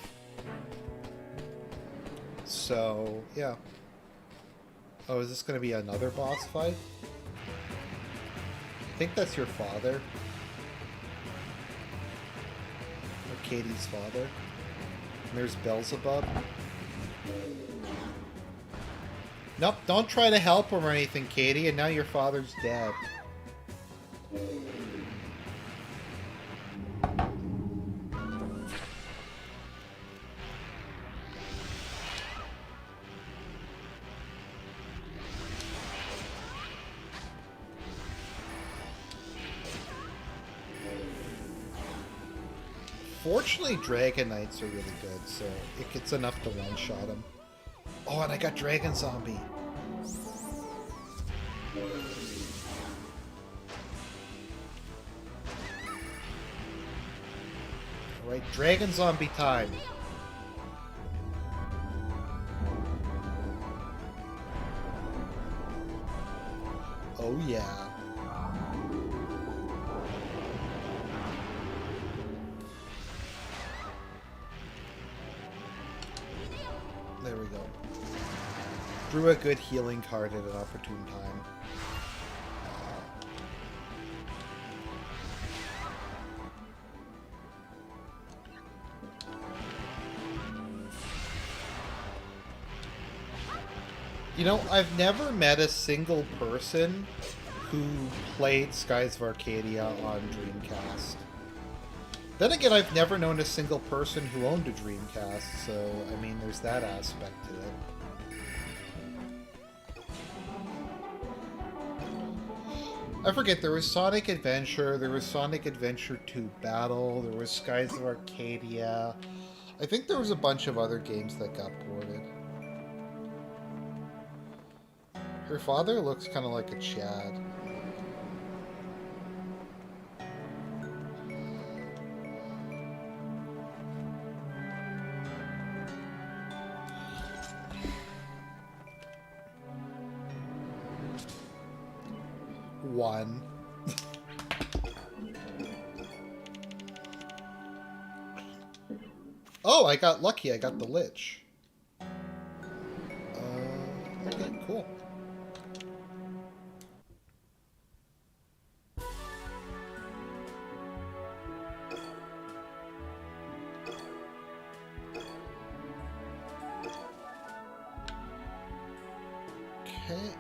So, yeah. Oh, is this going to be another boss fight? I think that's your father. Or Katie's father. And there's Beelzebub. Nope, don't try to help him or anything, Katie, and now your father's dead. Fortunately, Dragon Knights are really good, so it gets enough to one-shot him. Oh, and I got Dragon Zombie. Alright, Dragon Zombie time. Oh, yeah. There we go. Drew a good healing card at an opportune time. You know, I've never met a single person who played Skies of Arcadia on Dreamcast. Then again, I've never known a single person who owned a Dreamcast, so, I mean, there's that aspect to it. I forget, there was Sonic Adventure, there was Sonic Adventure 2 Battle, there was Skies of Arcadia. I think there was a bunch of other games that got ported. Her father looks kind of like a Chad. One. Oh, I got lucky. I got the Lich. Okay, cool. Okay.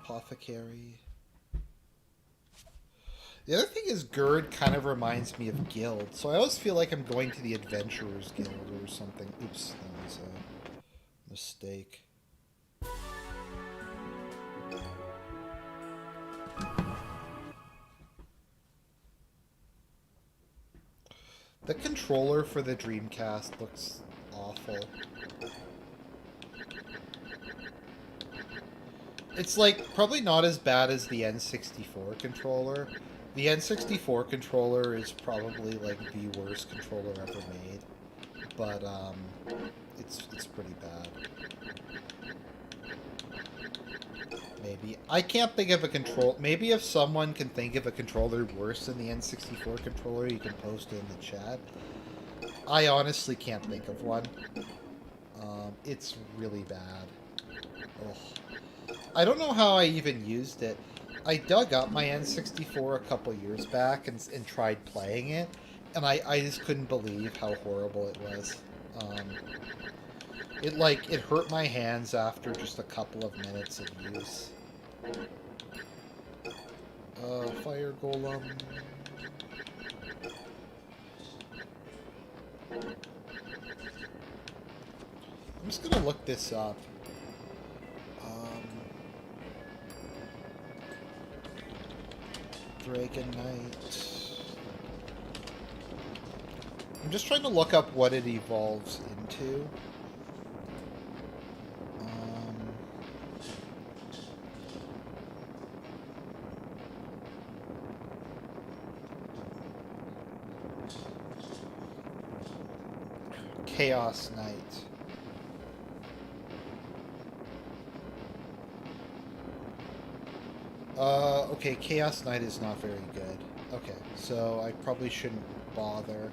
Apothecary. The other thing is Gerd kind of reminds me of Guild, so I always feel like I'm going to the Adventurers Guild or something. Oops, that was a mistake. The controller for the Dreamcast looks awful. It's like probably not as bad as the N64 controller. The N64 controller is probably like the worst controller ever made, but it's pretty bad. Maybe I can't think of a control. Maybe if someone can think of a controller worse than the N64 controller, you can post it in the chat. I honestly can't think of one. It's really bad. Ugh. I don't know how I even used it. I dug up my N64 a couple years back and tried playing it, and I just couldn't believe how horrible it was. It hurt my hands after just a couple of minutes of use. Fire golem. I'm just gonna look this up. Dragon Knight. I'm just trying to look up what it evolves into. Chaos Knight. Okay, Chaos Knight is not very good. Okay, so I probably shouldn't bother.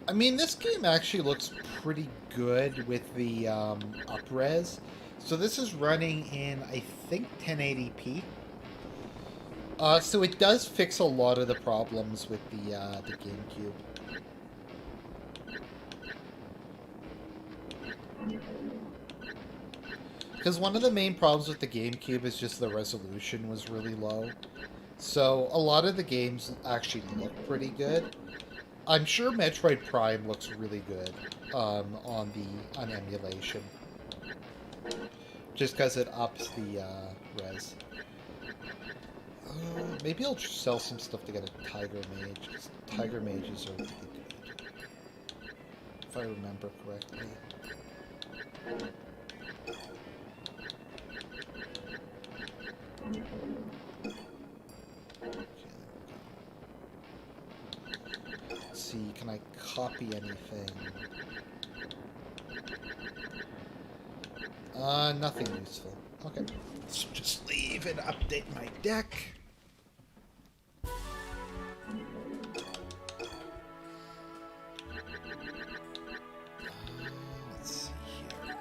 I mean, this game actually looks pretty good with the up-res. So this is running in, I think, 1080p. So it does fix a lot of the problems with the GameCube. Because one of the main problems with the GameCube is just the resolution was really low. So a lot of the games actually look pretty good. I'm sure Metroid Prime looks really good on emulation. Just because it ups the res. Maybe I'll sell some stuff to get a Tiger Mage, because Tiger Mages are really good. If I remember correctly. Let's see, can I copy anything? Nothing useful. Okay. Let's just leave and update my deck. Let's see here.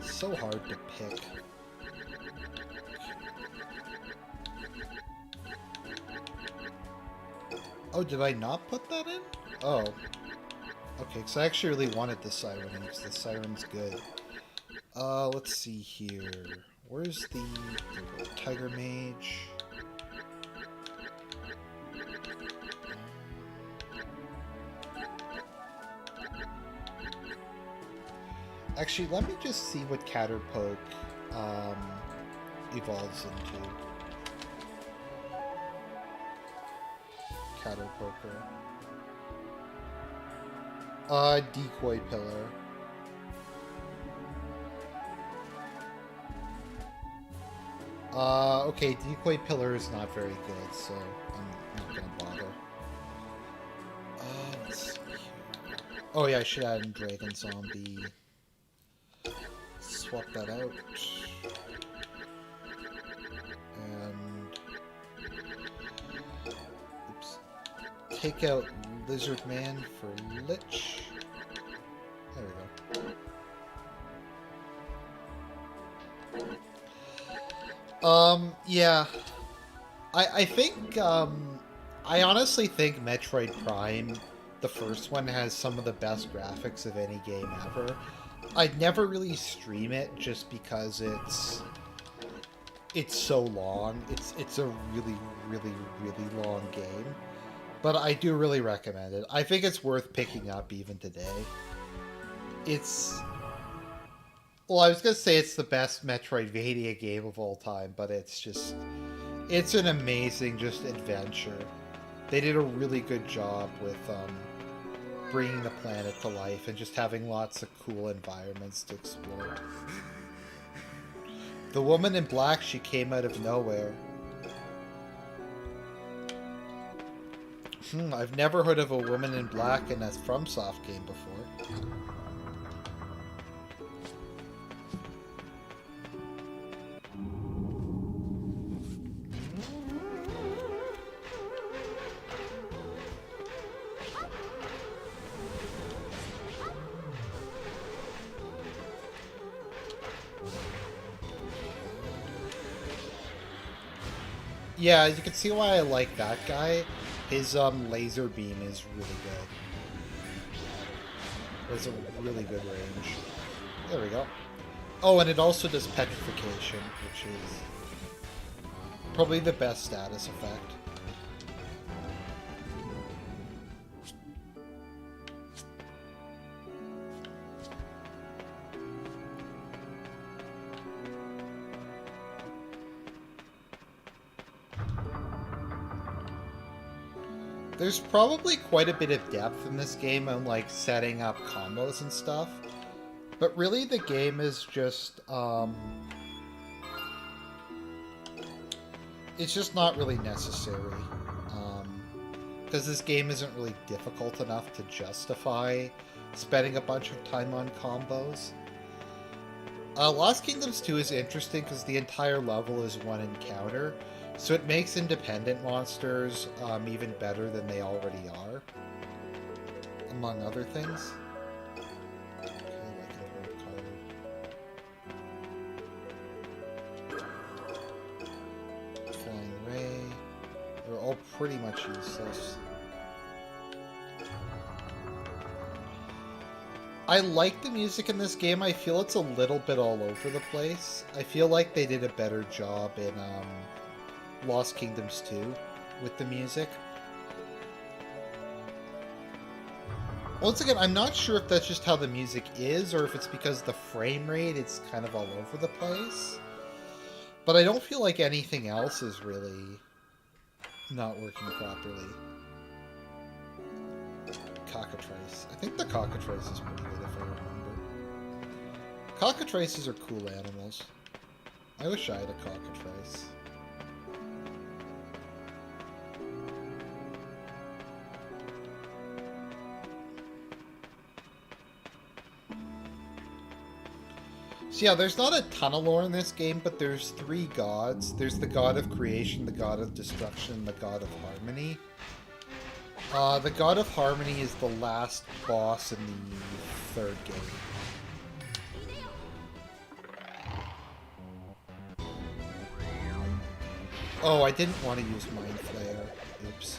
It's so hard to pick. Oh, did I not put that in? Oh. Okay, because I actually really wanted the Siren, because the Siren's good. Let's see here. Where's the Tiger Mage? Actually, let me just see what Caterpoke evolves into. Caterpoker. Decoy Pillar. Okay, Decoy Pillar is not very good, so I'm not gonna bother. Let's see here. Oh yeah, I should add in Dragon Zombie. Swap that out. And... oops. Take out Lizard Man for Lich. There we go. Yeah. I think, I honestly think Metroid Prime, the first one, has some of the best graphics of any game ever. I'd never really stream it just because it's so long. It's a really, really, really long game. But I do really recommend it. I think it's worth picking up even today. It's... well, I was going to say it's the best Metroidvania game of all time, but it's just... it's an amazing just adventure. They did a really good job with bringing the planet to life and just having lots of cool environments to explore. The woman in black, she came out of nowhere. I've never heard of a woman in black in a FromSoft game before. Yeah, you can see why I like that guy. His laser beam is really good. It has a really good range. There we go. Oh, and it also does petrification, which is probably the best status effect. There's probably quite a bit of depth in this game on like setting up combos and stuff. But really the game is just it's just not really necessary. Because this game isn't really difficult enough to justify spending a bunch of time on combos. Lost Kingdoms 2 is interesting because the entire level is one encounter. So it makes independent monsters even better than they already are, among other things. Okay, I can throw a card. Flying Ray. They're all pretty much useless. I like the music in this game. I feel it's a little bit all over the place. I feel like they did a better job in Lost Kingdoms 2 with the music. Once again, I'm not sure if that's just how the music is or if it's because the frame rate is kind of all over the place. But I don't feel like anything else is really not working properly. Cockatrice. I think the cockatrice is pretty good if I remember. Cockatrices are cool animals. I wish I had a cockatrice. So yeah, there's not a ton of lore in this game, but there's 3 gods. There's the god of creation, the god of destruction, and the god of harmony. The god of harmony is the last boss in the 3rd game. Oh, I didn't want to use Mind Flayer. Oops.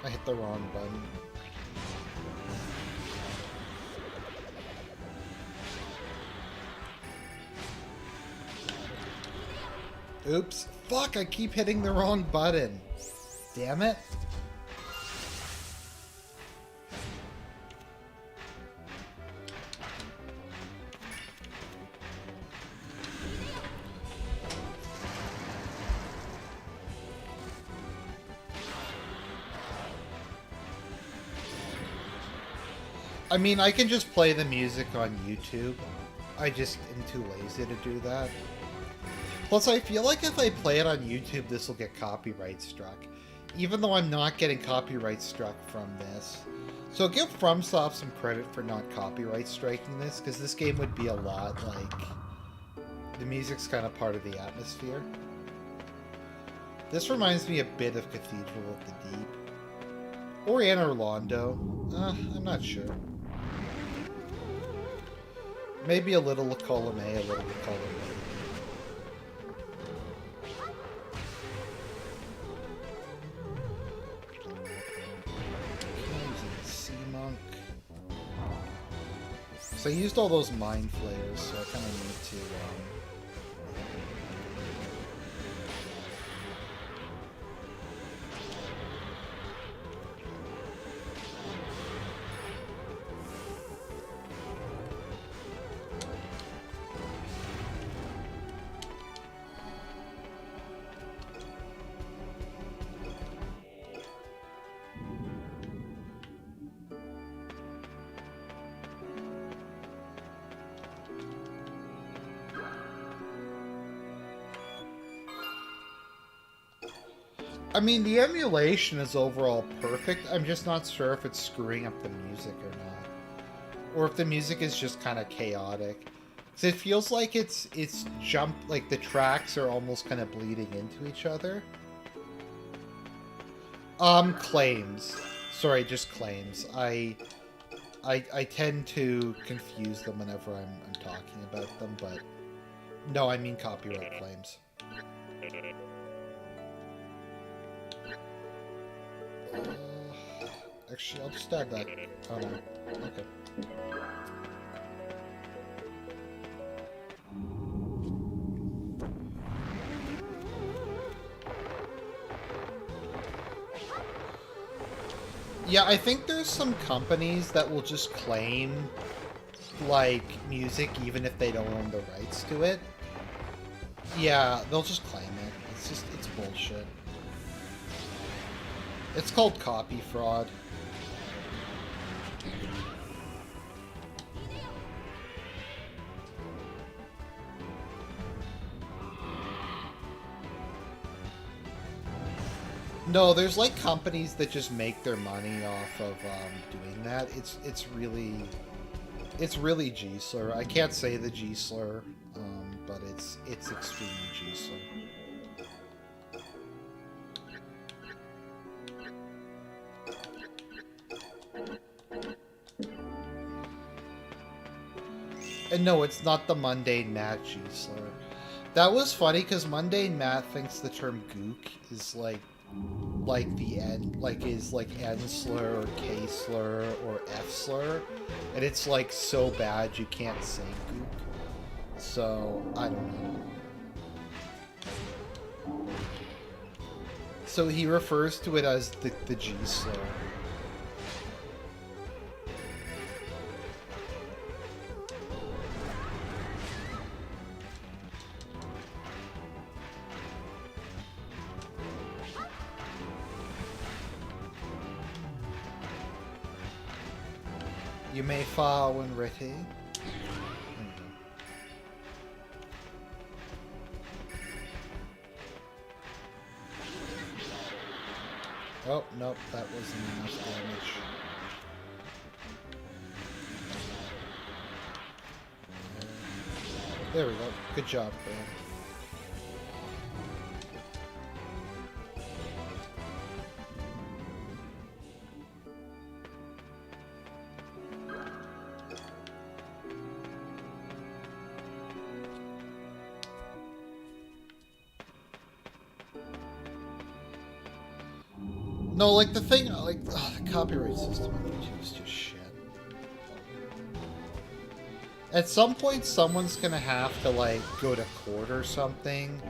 I hit the wrong button. Oops. Fuck, I keep hitting the wrong button. Damn it. I mean, I can just play the music on YouTube. I just am too lazy to do that. Plus, I feel like if I play it on YouTube, this will get copyright struck. Even though I'm not getting copyright struck from this. So give FromSoft some credit for not copyright striking this, because this game would be a lot like... The music's kind of part of the atmosphere. This reminds me a bit of Cathedral of the Deep. Or Anne Orlando. I'm not sure. Maybe a little La Colombe, a little La Colombe. Sea Monk. So I used all those Mind Flayers, so I kind of need to... I mean, the emulation is overall perfect. I'm just not sure if it's screwing up the music or not. Or if the music is just kind of chaotic. Because it feels like it's jumped, like the tracks are almost kind of bleeding into each other. Claims. Sorry, just claims. I tend to confuse them whenever I'm talking about them, but no, I mean copyright claims. Actually, I'll just add that. Oh no. Okay. Yeah, I think there's some companies that will just claim, like, music even if they don't own the rights to it. Yeah, they'll just claim it. It's bullshit. It's called copy fraud. No, there's like companies that just make their money off of doing that. It's really G-slur. I can't say the G-slur, but it's extremely G-slur. And no, it's not the Mundane Matt G-slur. That was funny because Mundane Matt thinks the term gook is like the N, is like N slur or K slur or F slur, and it's like so bad you can't say gook. So I don't know. So he refers to it as the G slur. You may fall when ready. Oh, nope, that wasn't enough damage. There we go. Good job, bro. No, like the thing, like the copyright system on YouTube is just shit. At some point, someone's gonna have to like go to court or something,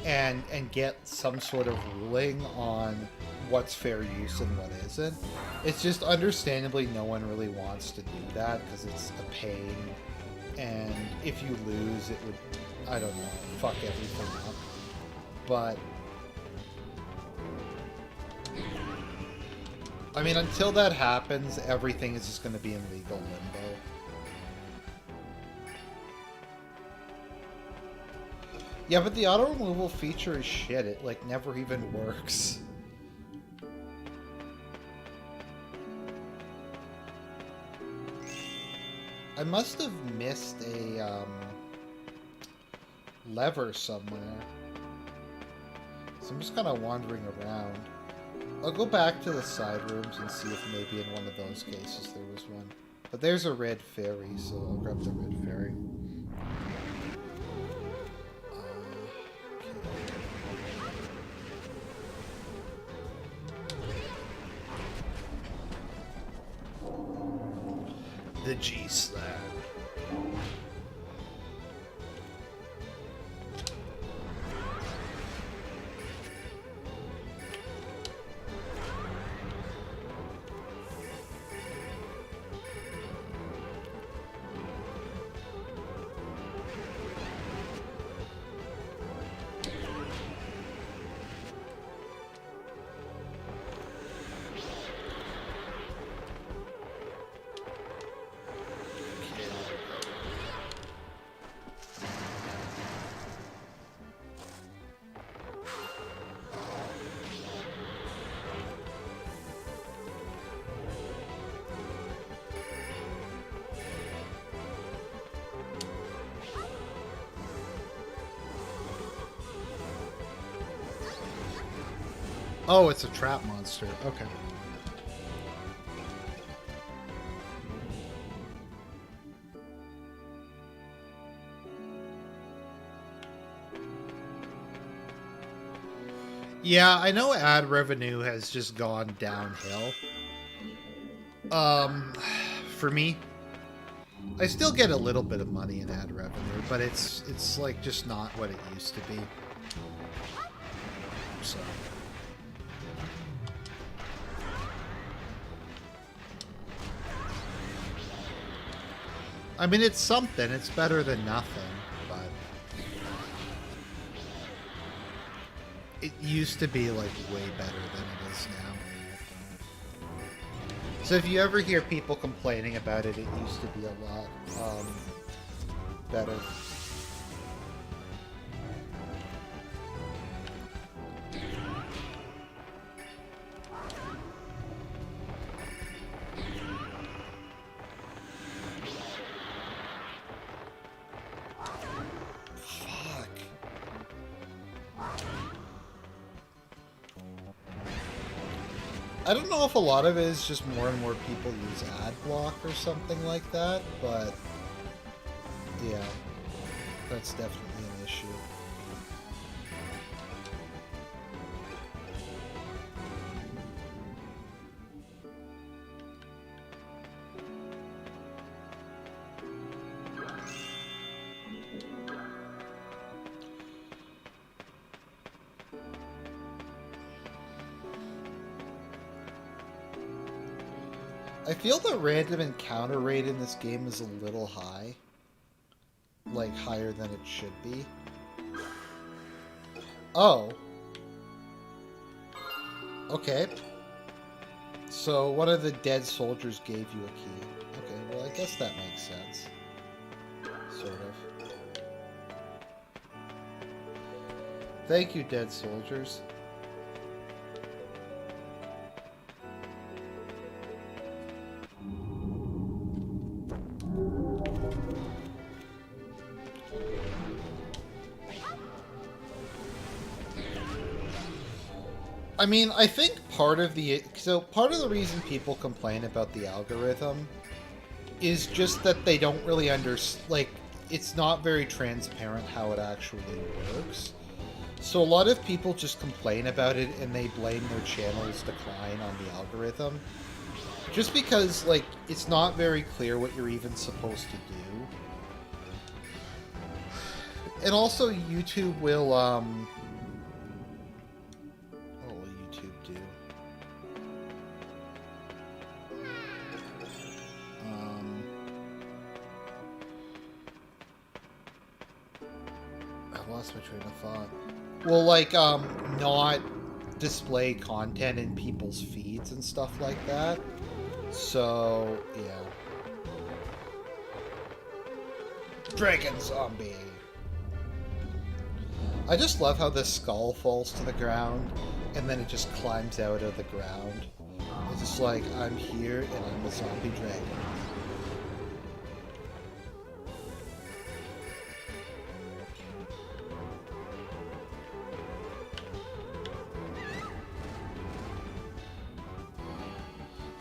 and get some sort of ruling on what's fair use and what isn't. It's just understandably no one really wants to do that because it's a pain, and if you lose, it would, I don't know, fuck everything up. But I mean, until that happens, everything is just going to be in legal limbo. Yeah, but the auto removal feature is shit. It, like, never even works. I must have missed a, lever somewhere. So I'm just kind of wandering around. I'll go back to the side rooms and see if maybe in one of those cases there was one. But there's a red fairy, so I'll grab the red fairy. The G-slab. Oh, it's a trap monster. Okay. Yeah, I know ad revenue has just gone downhill. For me, I still get a little bit of money in ad revenue, but it's like just not what it used to be. So I mean, it's something. It's better than nothing, but it used to be like way better than it is now. So if you ever hear people complaining about it, it used to be a lot better. I don't know if a lot of it is just more and more people use ad block or something like that, but yeah, that's definitely an issue. I feel the random encounter rate in this game is a little high. Like, higher than it should be. Oh. Okay. So, one of the dead soldiers gave you a key. Okay, well, I guess that makes sense. Sort of. Thank you, dead soldiers. I mean, I think part of the reason people complain about the algorithm is just that they don't really like, it's not very transparent how it actually works. So a lot of people just complain about it and they blame their channel's decline on the algorithm. Just because, like, it's not very clear what you're even supposed to do. And also, YouTube will, lost my train of thought. Well, like, not display content in people's feeds and stuff like that. So, yeah. Dragon zombie! I just love how the skull falls to the ground, and then it just climbs out of the ground. It's just like, I'm here, and I'm a zombie dragon.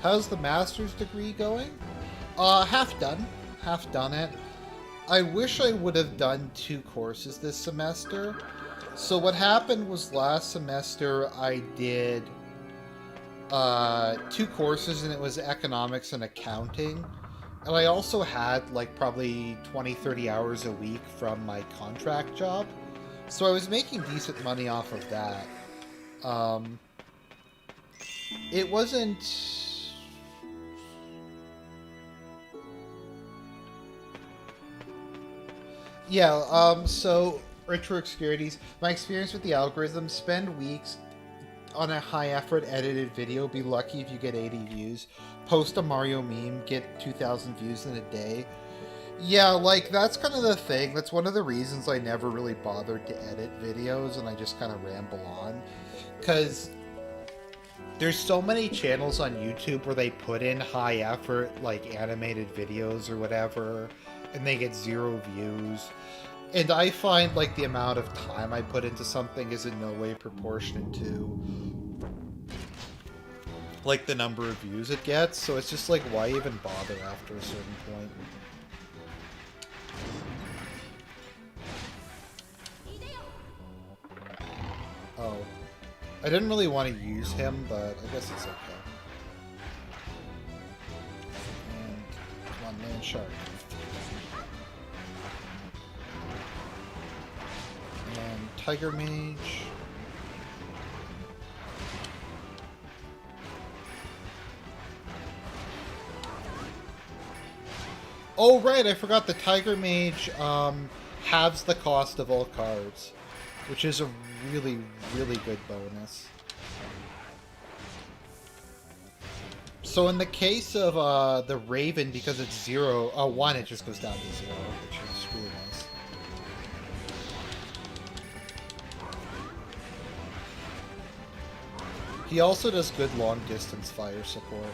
How's the master's degree going? Half done. Half done it. I wish I would have done 2 courses this semester. So what happened was last semester I did 2 courses, and it was economics and accounting. And I also had like probably 20-30 hours a week from my contract job. So I was making decent money off of that. It wasn't... Yeah, so, Richwork Securities, my experience with the algorithm, spend weeks on a high-effort edited video, be lucky if you get 80 views, post a Mario meme, get 2,000 views in a day. Yeah, like, that's kind of the thing. That's one of the reasons I never really bothered to edit videos, and I just kind of ramble on. Because there's so many channels on YouTube where they put in high-effort, like, animated videos or whatever, and they get 0 views. And I find, like, the amount of time I put into something is in no way proportionate to, like, the number of views it gets. So it's just like, why even bother after a certain point? Oh. I didn't really want to use him, but I guess it's okay. And come on, man shark. And Tiger Mage. Oh, right, I forgot the Tiger Mage halves the cost of all cards, which is a really, really good bonus. So in the case of the Raven, because it's 1, it just goes down to 0, which is really nice. He also does good long-distance fire support.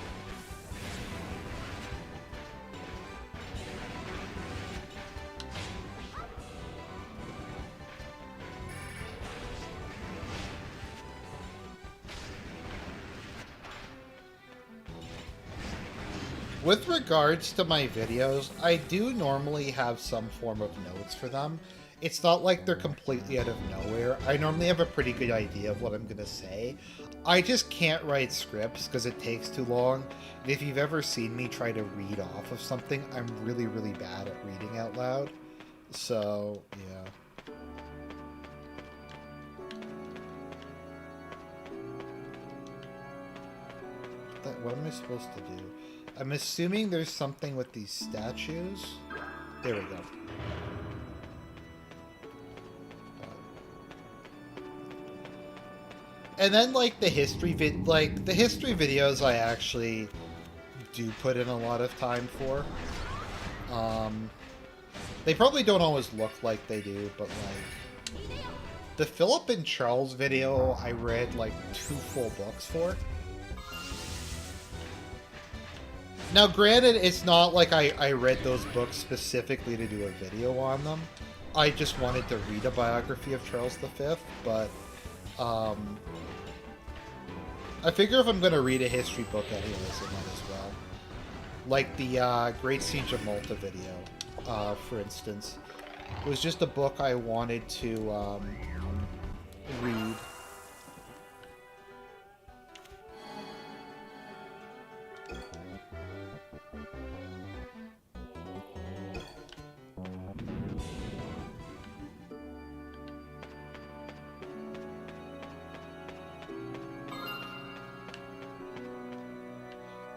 With regards to my videos, I do normally have some form of notes for them. It's not like they're completely out of nowhere. I normally have a pretty good idea of what I'm going to say. I just can't write scripts because it takes too long. And if you've ever seen me try to read off of something, I'm really, really bad at reading out loud. So, yeah. What am I supposed to do? I'm assuming there's something with these statues. There we go. And then, like, the history videos I actually do put in a lot of time for. They probably don't always look like they do, but, like, the Philip and Charles video I read, like, 2 full books for. Now, granted, it's not like I read those books specifically to do a video on them. I just wanted to read a biography of Charles V, but, I figure if I'm going to read a history book anyways, I might as well. Like the Great Siege of Malta video, for instance. It was just a book I wanted to read.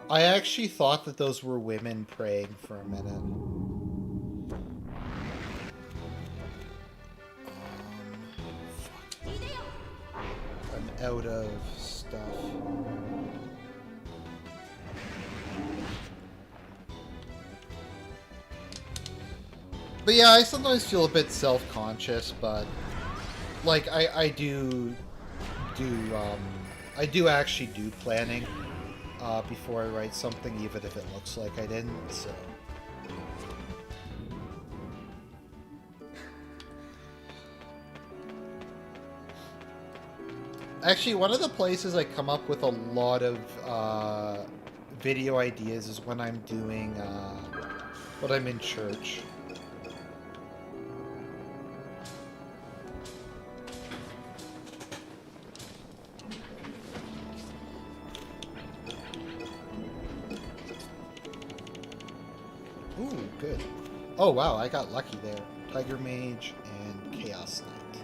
I actually thought that those were women praying for a minute. I'm out of stuff. But yeah, I sometimes feel a bit self-conscious, but like I do actually do planning before I write something, even if it looks like I didn't, so. Actually, one of the places I come up with a lot of video ideas is when I'm doing, when I'm in church. Ooh, good. Oh wow, I got lucky there. Tiger Mage and Chaos Knight.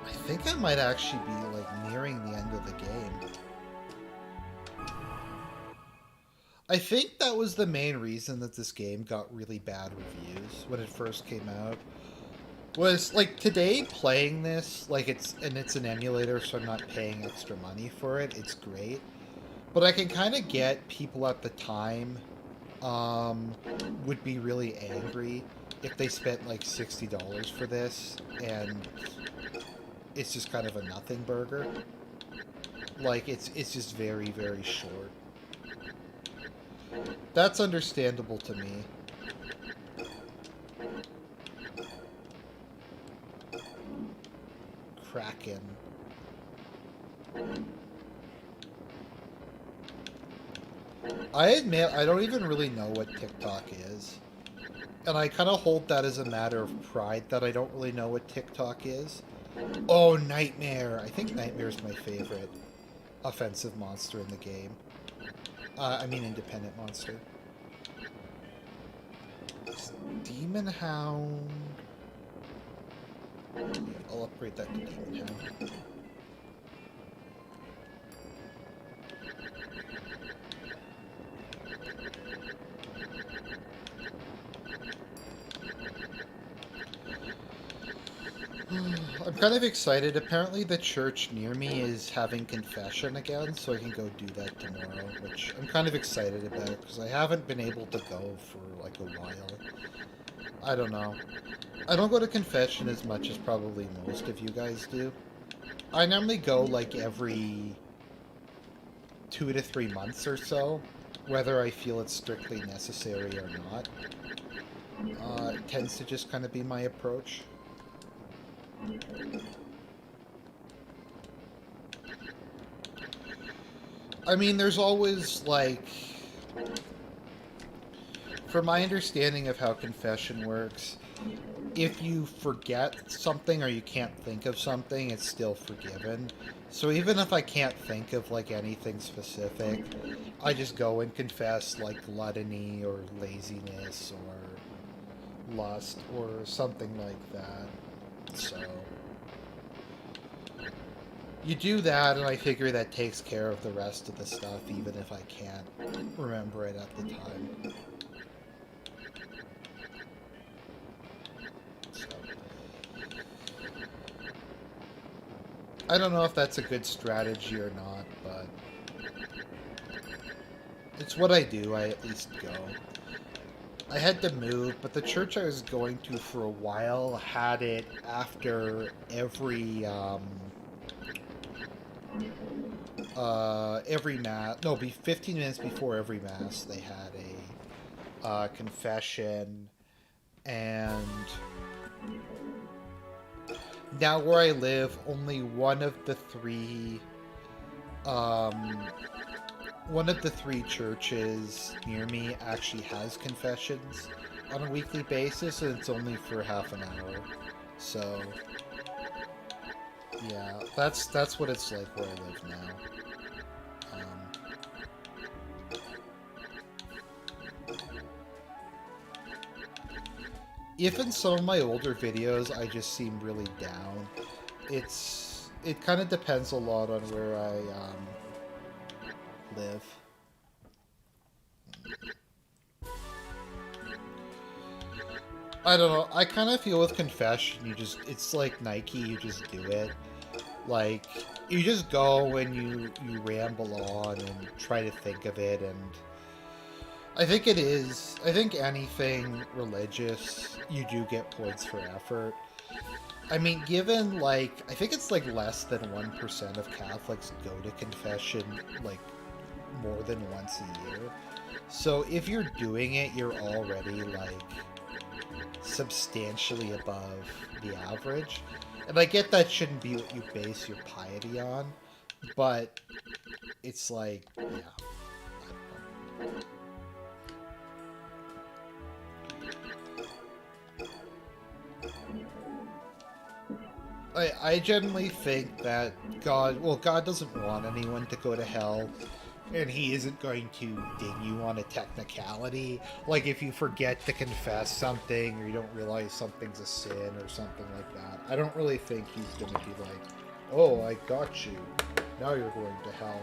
I think I might actually be like nearing the end of the game. I think that was the main reason that this game got really bad reviews when it first came out. Was like today playing this, like it's an emulator, so I'm not paying extra money for it. It's great, but I can kind of get people at the time would be really angry if they spent like $60 for this, and it's just kind of a nothing burger. Like it's just very, very short. That's understandable to me. Kraken. I admit I don't even really know what TikTok is. And I kind of hold that as a matter of pride that I don't really know what TikTok is. Oh, Nightmare. I think Nightmare's my favorite offensive monster in the game. I mean independent monster. Demon Hound. I'll upgrade that to Demon Hound. I'm kind of excited. Apparently the church near me is having confession again, so I can go do that tomorrow, which I'm kind of excited about, because I haven't been able to go for like a while. I don't know. I don't go to confession as much as probably most of you guys do. I normally go like every 2 to 3 months or so, whether I feel it's strictly necessary or not. It tends to just kind of be my approach. I mean, there's always, like... From my understanding of how confession works, if you forget something or you can't think of something, it's still forgiven. So even if I can't think of, like, anything specific, I just go and confess, like, gluttony or laziness or lust or something like that. So... You do that, and I figure that takes care of the rest of the stuff, even if I can't remember it at the time. So. I don't know if that's a good strategy or not, but... It's what I do, I at least go. I had to move, but the church I was going to for a while had it after every mass, no, 15 minutes before every mass, they had a confession, and now where I live, only one of the three churches near me actually has confessions on a weekly basis, and it's only for half an hour. So, yeah, that's what it's like where I live now. If in some of my older videos I just seem really down, it kind of depends a lot on where I live. I don't know. I kind of feel with confession, it's like Nike, you just do it. Like, you just go and you ramble on and try to think of it, and I think anything religious, you do get points for effort. I mean, given, like, I think it's, like, less than 1% of Catholics go to confession, like, more than once a year. So if you're doing it, you're already, like, substantially above the average. And I get that shouldn't be what you base your piety on, but it's like, yeah, I don't know. I genuinely think that God doesn't want anyone to go to hell, and he isn't going to ding you on a technicality. Like if you forget to confess something, or you don't realize something's a sin, or something like that. I don't really think he's going to be like, oh, I got you. Now you're going to hell.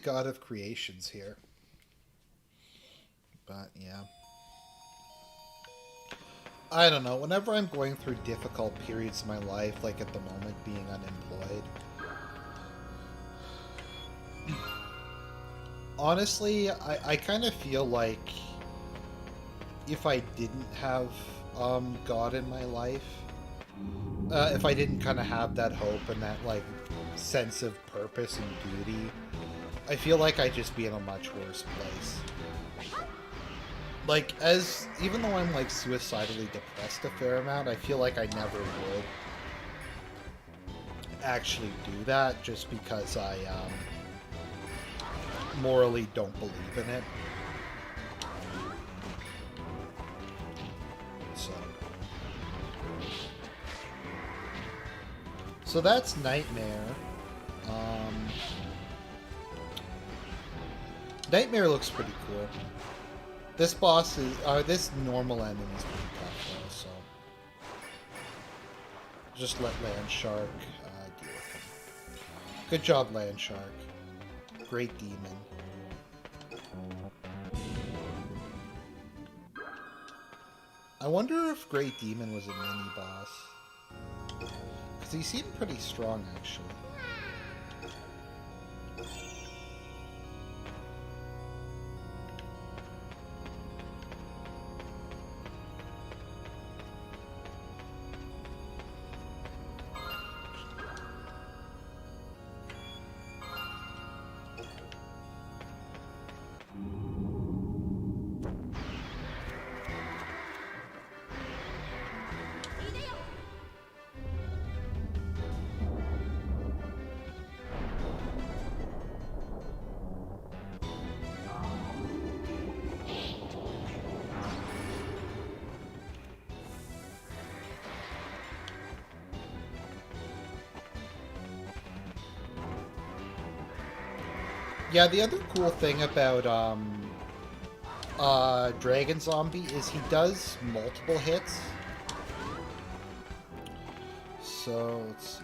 God of Creation's here. But yeah, I don't know, whenever I'm going through difficult periods in my life, like at the moment being unemployed, honestly, I kind of feel like if I didn't have God in my life, if I didn't kind of have that hope and that like sense of purpose and duty, I feel like I'd just be in a much worse place. Like, even though I'm, like, suicidally depressed a fair amount, I feel like I never would actually do that, just because I, morally don't believe in it. So that's Nightmare. Nightmare looks pretty cool. This boss is, this normal enemy is pretty tough though, so just let Land Shark deal with him. Good job, Land Shark. Great demon. I wonder if Great Demon was a mini-boss. Because he seemed pretty strong, actually. Yeah, the other cool thing about Dragon Zombie is he does multiple hits. So, let's see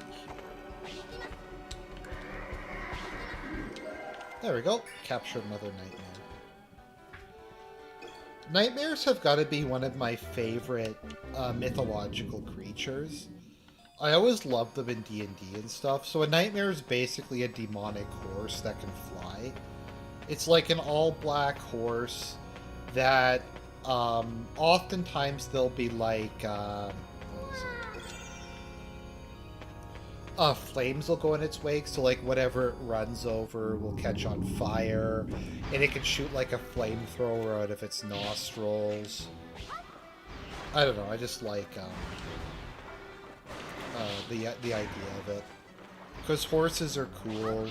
here. There we go. Capture another Nightmare. Nightmares have got to be one of my favorite mythological creatures. I always loved them in D&D and stuff. So a nightmare is basically a demonic horse that can fly. It's like an all-black horse that oftentimes they'll be like flames will go in its wake, so like whatever it runs over will catch on fire, and it can shoot like a flamethrower out of its nostrils. I don't know, I just like the idea of it. Because horses are cool,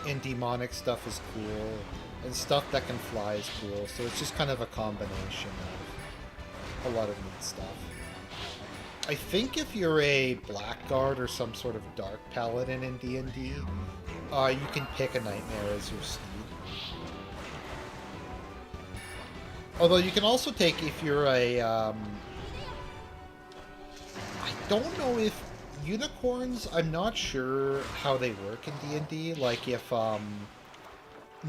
and demonic stuff is cool, and stuff that can fly is cool, so it's just kind of a combination of a lot of neat stuff. I think if you're a Blackguard or some sort of Dark Paladin in D&D, you can pick a Nightmare as your steed. Although you can also take, if you're a... I don't know if unicorns, I'm not sure how they work in D&D, like if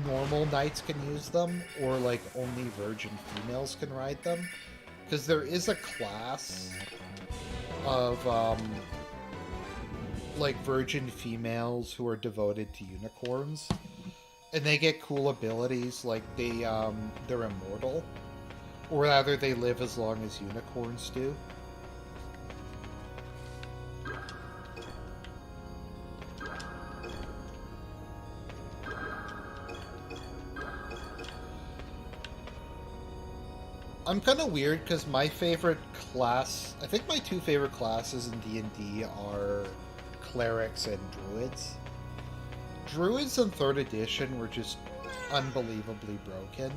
normal knights can use them, or like only virgin females can ride them. Because there is a class of like virgin females who are devoted to unicorns, and they get cool abilities, like they're immortal, or rather they live as long as unicorns do. I'm kind of weird because my favorite class, I think my two favorite classes in D&D are clerics and druids. Druids in 3rd edition were just unbelievably broken.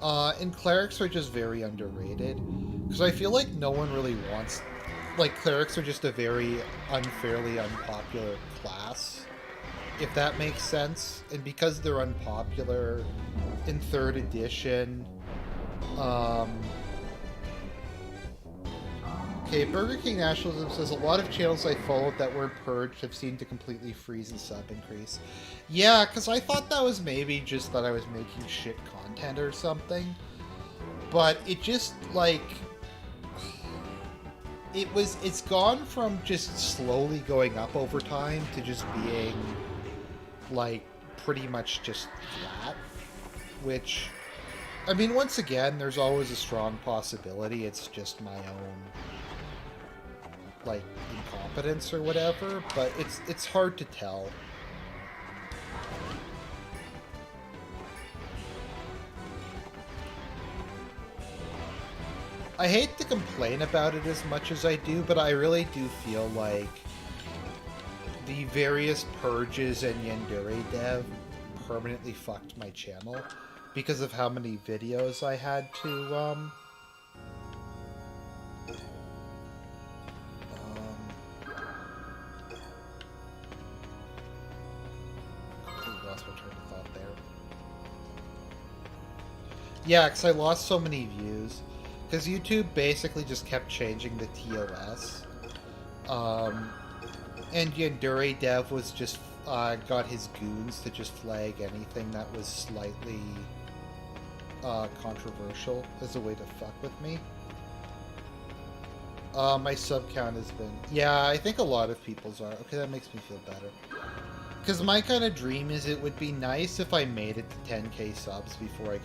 And clerics are just very underrated. Because I feel like no one really wants... Like, clerics are just a very unfairly unpopular class, if that makes sense. And because they're unpopular in 3rd edition... Okay, Burger King Nationalism says a lot of channels I followed that weren't purged have seemed to completely freeze and sub increase. Yeah, because I thought that was maybe just that I was making shit content or something. But it just, like... It's gone from just slowly going up over time to just being, like, pretty much just flat. Which... I mean, once again, there's always a strong possibility it's just my own like incompetence or whatever, but it's hard to tell. I hate to complain about it as much as I do, but I really do feel like the various purges and Yandere dev permanently fucked my channel because of how many videos I had to, completely lost my train of thought there. Yeah, because I lost so many views. Because YouTube basically just kept changing the TOS. And Yandere Dev was just, got his goons to just flag anything that was slightly, controversial as a way to fuck with me. My sub count has been... Yeah, I think a lot of people's are. Okay, that makes me feel better. Because my kind of dream is it would be nice if I made it to 10k subs before I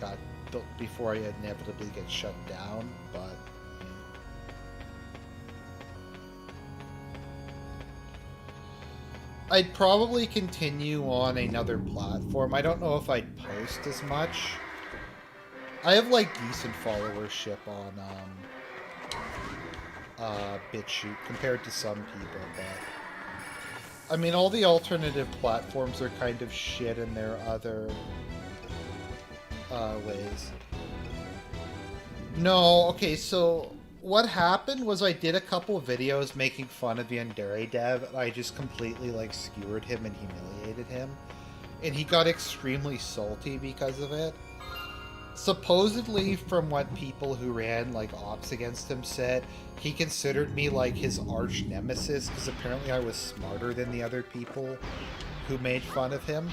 inevitably get shut down, but... I'd probably continue on another platform. I don't know if I'd post as much. I have, like, decent followership on, Bitchute compared to some people, but... I mean, all the alternative platforms are kind of shit in their other... ways. No, okay, so what happened was I did a couple of videos making fun of Yandere Dev, and I just completely, like, skewered him and humiliated him. And he got extremely salty because of it. Supposedly, from what people who ran, like, ops against him said, he considered me, like, his arch nemesis, because apparently I was smarter than the other people who made fun of him.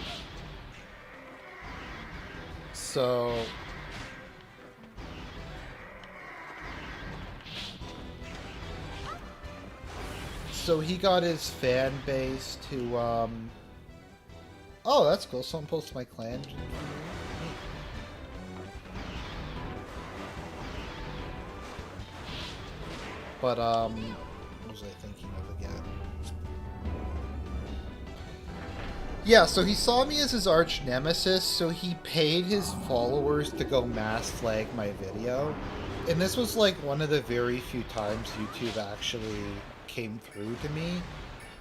So... So he got his fan base to, Oh, that's cool. Someone posted my clan. But, what was I thinking of again? Yeah, so he saw me as his arch nemesis, so he paid his followers to go mass flag my video. And this was like one of the very few times YouTube actually came through to me.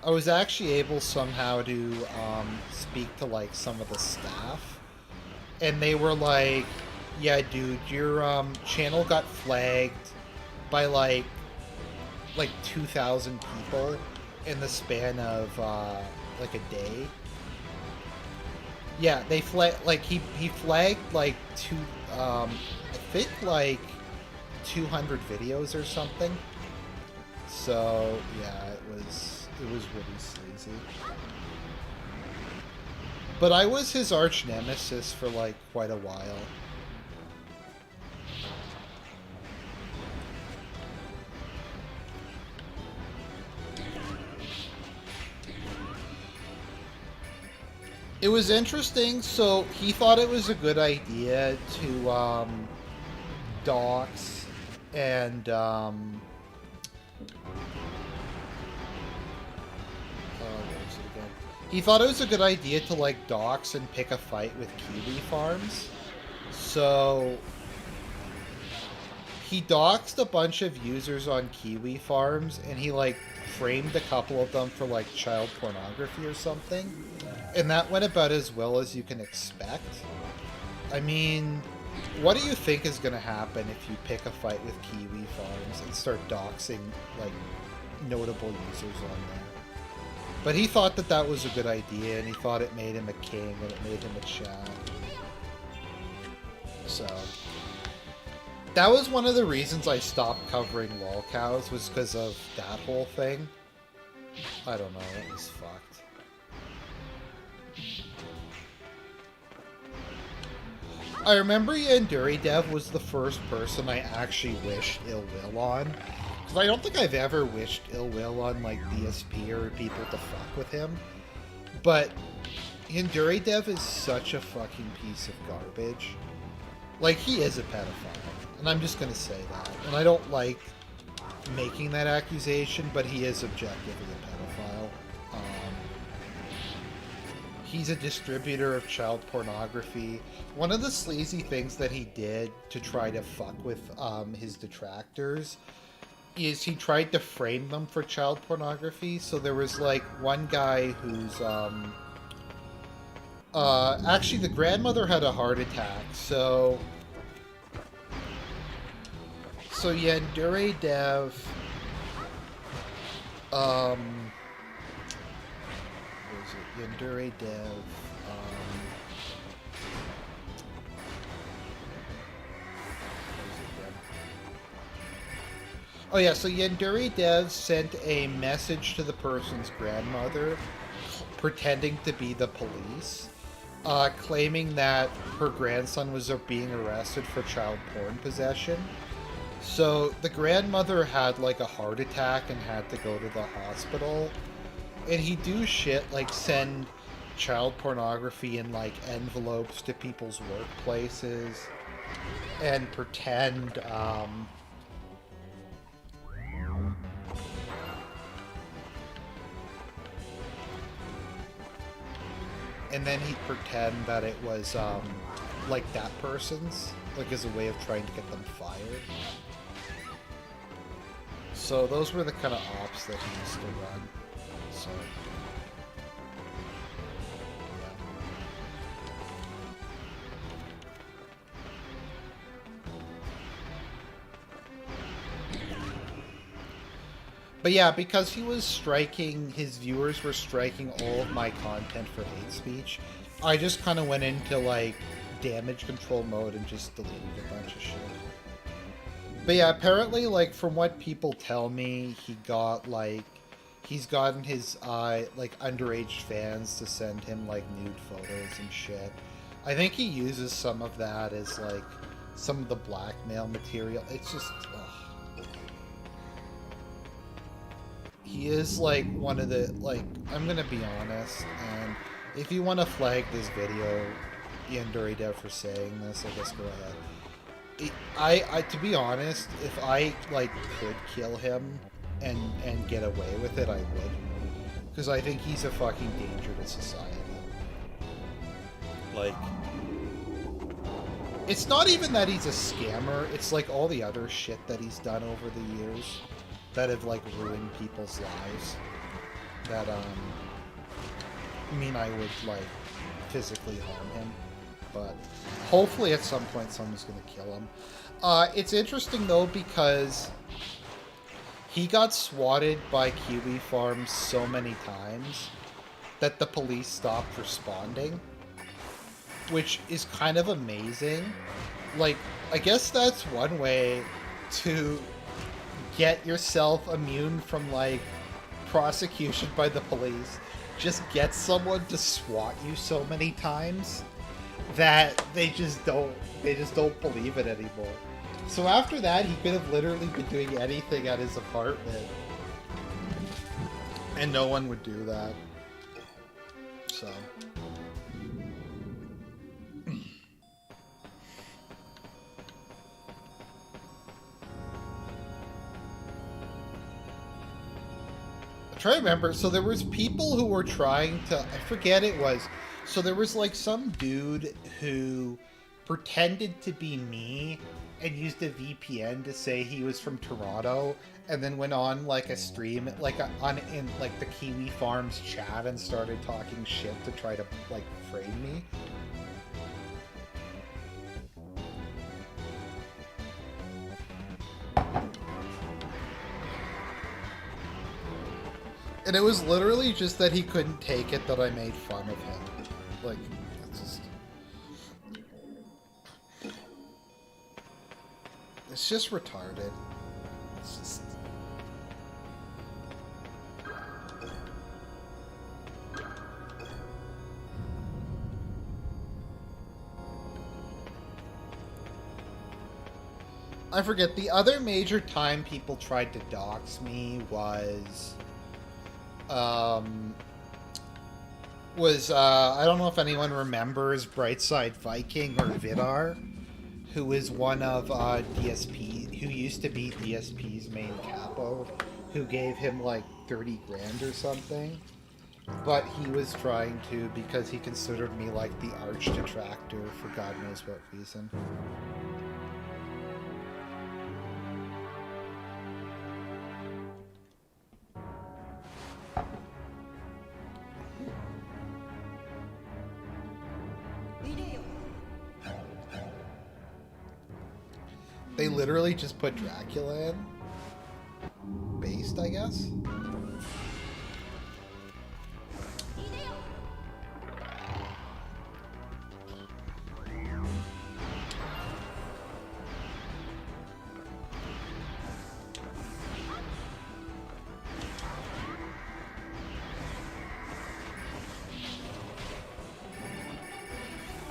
I was actually able somehow to speak to like some of the staff, and they were like, yeah dude, your channel got flagged by like 2,000 people in the span of like a day. Yeah, they flagged, like, he flagged, like, I think, like, 200 videos or something. So, yeah, it was really sleazy. But I was his arch nemesis for, like, quite a while. It was interesting, so he thought it was a good idea to dox and what was it again? He thought it was a good idea to like dox and pick a fight with Kiwi farms. So he doxed a bunch of users on Kiwi farms, and he like framed a couple of them for like child pornography or something. And that went about as well as you can expect. I mean, what do you think is going to happen if you pick a fight with Kiwi farms and start doxing, like, notable users on there? But he thought that that was a good idea, and he thought it made him a king, and it made him a champ. So... that was one of the reasons I stopped covering lolcows, was because of that whole thing. I don't know, it was fucked. I remember Yandere Dev was the first person I actually wished ill will on. Because I don't think I've ever wished ill will on, like, DSP or people to fuck with him. But Yandere Dev is such a fucking piece of garbage. Like, he is a pedophile. And I'm just gonna say that. And I don't like making that accusation, but he is objectively a pedophile. He's a distributor of child pornography. One of the sleazy things that he did to try to fuck with his detractors is he tried to frame them for child pornography. So there was like one guy who's actually the grandmother had a heart attack. So Yandere Dev Yandere Dev oh yeah, so Yandere Dev sent a message to the person's grandmother pretending to be the police, claiming that her grandson was being arrested for child porn possession. So the grandmother had like a heart attack and had to go to the hospital. And he'd do shit like send child pornography in like envelopes to people's workplaces and pretend and then he'd pretend that it was like that person's, like as a way of trying to get them fired. So those were the kind of ops that he used to run. So, yeah. But yeah, because he was striking, his viewers were striking all of my content for hate speech, I just kind of went into like damage control mode and just deleted a bunch of shit. But yeah, apparently, like, from what people tell me, he's gotten his, like, underage fans to send him, like, nude photos and shit. I think he uses some of that as, like, some of the blackmail material. It's just, ugh. He is, like, one of the, like, I'm gonna be honest, and if you want to flag this video, Yandere Dev, for saying this, I guess go ahead. I to be honest, if I like could kill him and get away with it, I would, because I think he's a fucking danger to society. Like, it's not even that he's a scammer, it's like all the other shit that he's done over the years that have like ruined people's lives that mean I would like physically harm him. But hopefully at some point someone's going to kill him. It's interesting though because he got swatted by Kiwi Farms so many times that the police stopped responding, which is kind of amazing. Like, I guess that's one way to get yourself immune from like prosecution by the police. Just get someone to swat you so many times that they just don't believe it anymore. So after that, he could have literally been doing anything at his apartment, and no one would do that. So I'm trying to remember. So there was people who were trying to, I forget it was. So there was like some dude who pretended to be me and used a VPN to say he was from Toronto, and then went on like a stream, like in like the Kiwi Farms chat, and started talking shit to try to like frame me. And it was literally just that he couldn't take it that I made fun of him. Like, it's just retarded. It's just... I forget, the other major time people tried to dox me was I don't know if anyone remembers Brightside Viking or Vidar, who is one of DSP, who used to be DSP's main capo, who gave him like 30 grand or something. But he was trying to because he considered me like the arch detractor for God knows what reason. They literally just put Dracula in. Based, I guess?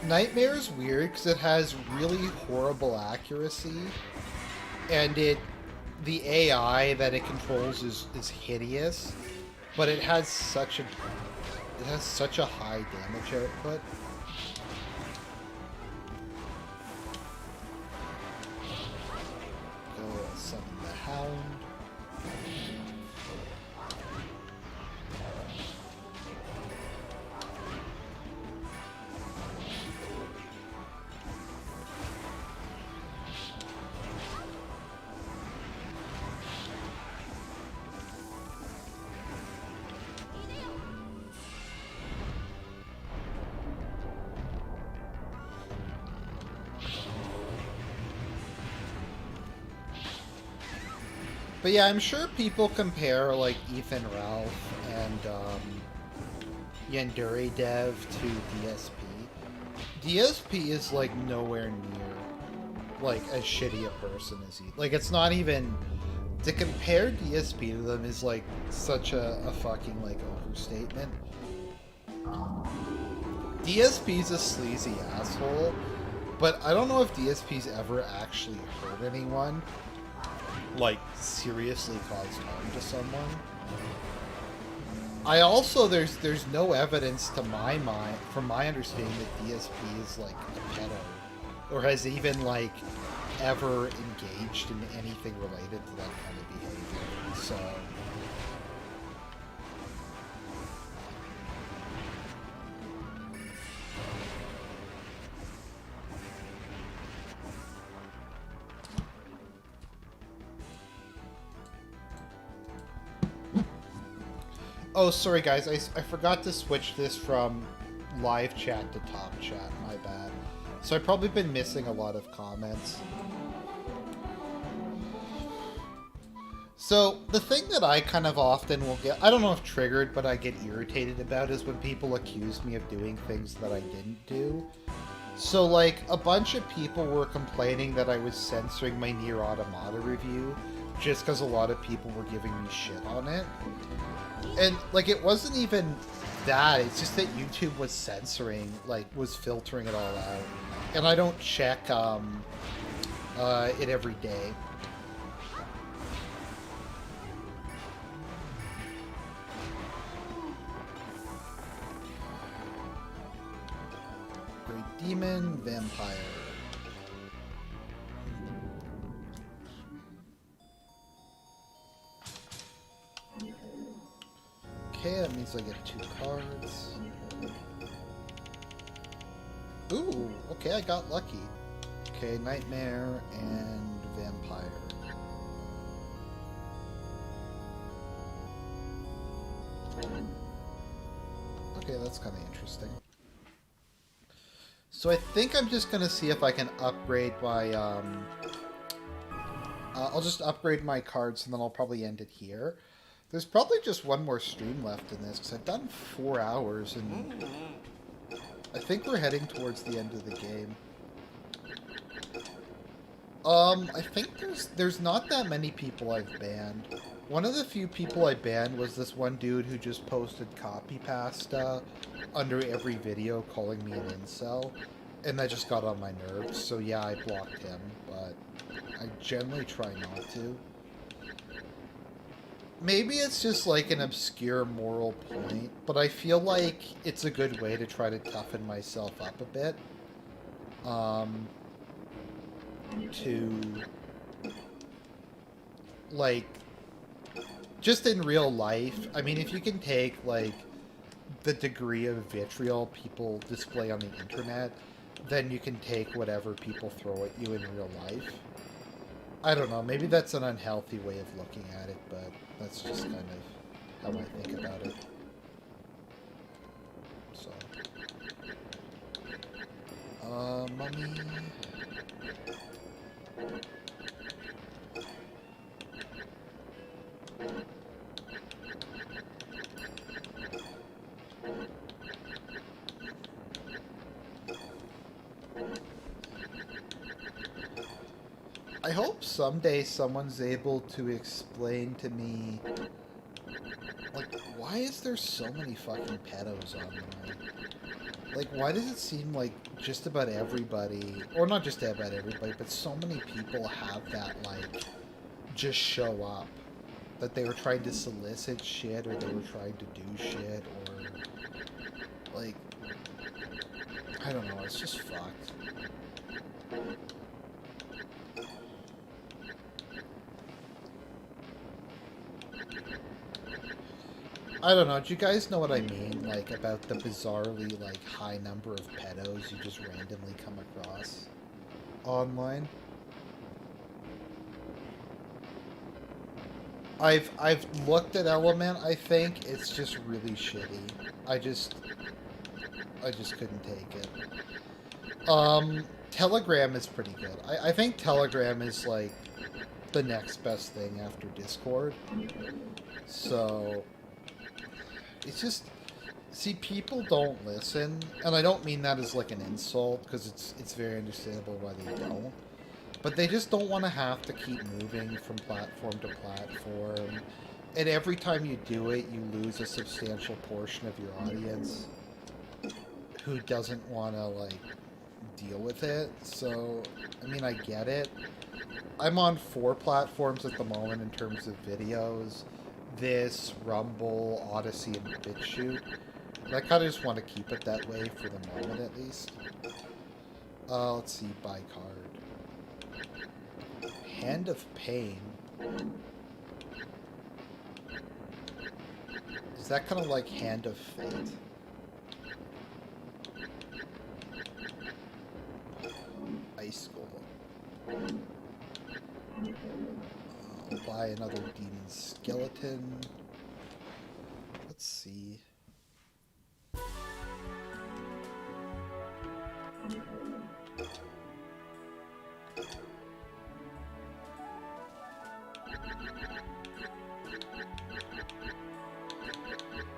Nightmare's weird because it has really horrible accuracy, and the AI that it controls is hideous, but it has such a high damage output. Go summon the Hound. But yeah, I'm sure people compare like Ethan Ralph and Yandere Dev to DSP. DSP is like nowhere near like as shitty a person as he. Like it's not even to compare DSP to them is like such a fucking like overstatement. DSP's a sleazy asshole, but I don't know if DSP's ever actually hurt anyone. Like, seriously caused harm to someone. I also, there's no evidence to my mind, from my understanding, that DSP is, like, a pedo. Or has even, like, ever engaged in anything related to that kind of behavior. So... Oh, sorry guys, I forgot to switch this from live chat to top chat, my bad. So I've probably been missing a lot of comments. So, the thing that I kind of often will get, I don't know if triggered, but I get irritated about is when people accuse me of doing things that I didn't do. So, like, a bunch of people were complaining that I was censoring my Nier Automata review, just because a lot of people were giving me shit on it. And, like, it wasn't even that. It's just that YouTube was censoring, like, was filtering it all out. And I don't check it every day. Great Demon, Vampire. Okay, that means I get 2 cards. Ooh, okay, I got lucky. Okay, Nightmare and Vampire. Okay, that's kind of interesting. So I think I'm just gonna see if I can upgrade my, I'll just upgrade my cards and then I'll probably end it here. There's probably just one more stream left in this, because I've done 4 hours, and I think we're heading towards the end of the game. I think there's not that many people I've banned. One of the few people I banned was this one dude who just posted copy pasta under every video calling me an incel, and that just got on my nerves, so yeah, I blocked him, but I generally try not to. Maybe it's just like an obscure moral point, but I feel like it's a good way to try to toughen myself up a bit. like, just in real life, I mean, if you can take, like, the degree of vitriol people display on the internet, then you can take whatever people throw at you in real life. I don't know, maybe that's an unhealthy way of looking at it, but that's just kind of how I think about it. So. Money. I hope someday someone's able to explain to me, like, why is there so many fucking pedos online? Like, why does it seem like just about everybody, or not just about everybody, but so many people have that, like, just show up? That they were trying to solicit shit, or they were trying to do shit, or, like, I don't know, it's just fucked. I don't know, do you guys know what I mean? Like, about the bizarrely, like, high number of pedos you just randomly come across online? I've looked at Element, I think. It's just really shitty. I just couldn't take it. Telegram is pretty good. I think Telegram is, like, the next best thing after Discord. So... it's just, see, people don't listen, and I don't mean that as like an insult, because it's very understandable why they don't, but they just don't want to have to keep moving from platform to platform, and every time you do it, you lose a substantial portion of your audience who doesn't want to, like, deal with it. So, I mean, I get it. I'm on 4 platforms at the moment in terms of videos. This, Rumble, Odysee, and Bitchute. And I kind of just want to keep it that way for the moment, at least. Let's see, buy card. Hand of Pain. Is that kind of like Hand of Fate? Ice Golem. I'll buy another demon skeleton. Let's see.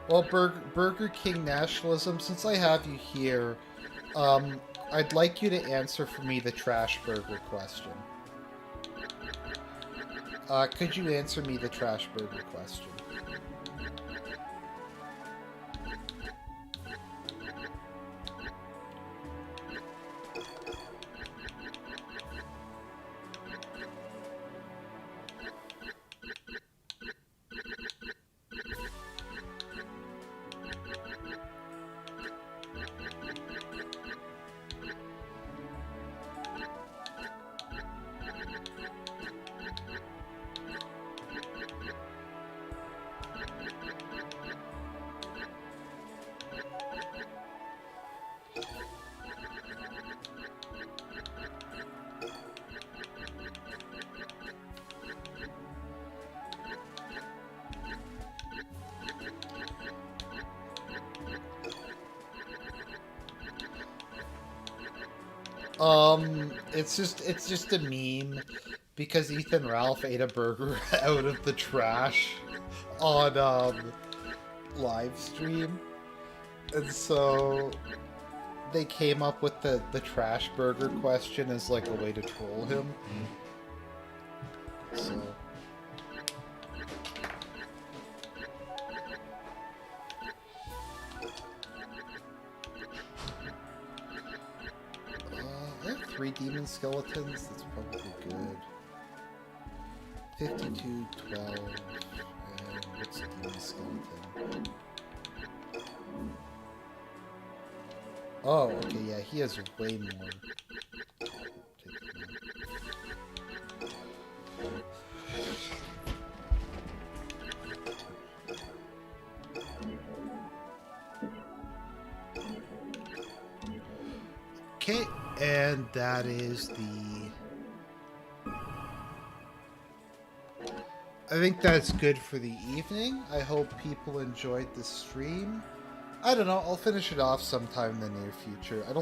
Well, Burger King nationalism, since I have you here, I'd like you to answer for me the trash burger question. Could you answer me the trash burger question? It's just a meme because Ethan Ralph ate a burger out of the trash on live stream, and so they came up with the trash burger question as like a way to troll him. So I have 3 demon skeletons. That's probably good. 52, 12, and what's a demon skeleton? Oh, okay, yeah, he has way more. Okay, and that is I think that's good for the evening. I hope people enjoyed the stream. I don't know, I'll finish it off sometime in the near future. I don't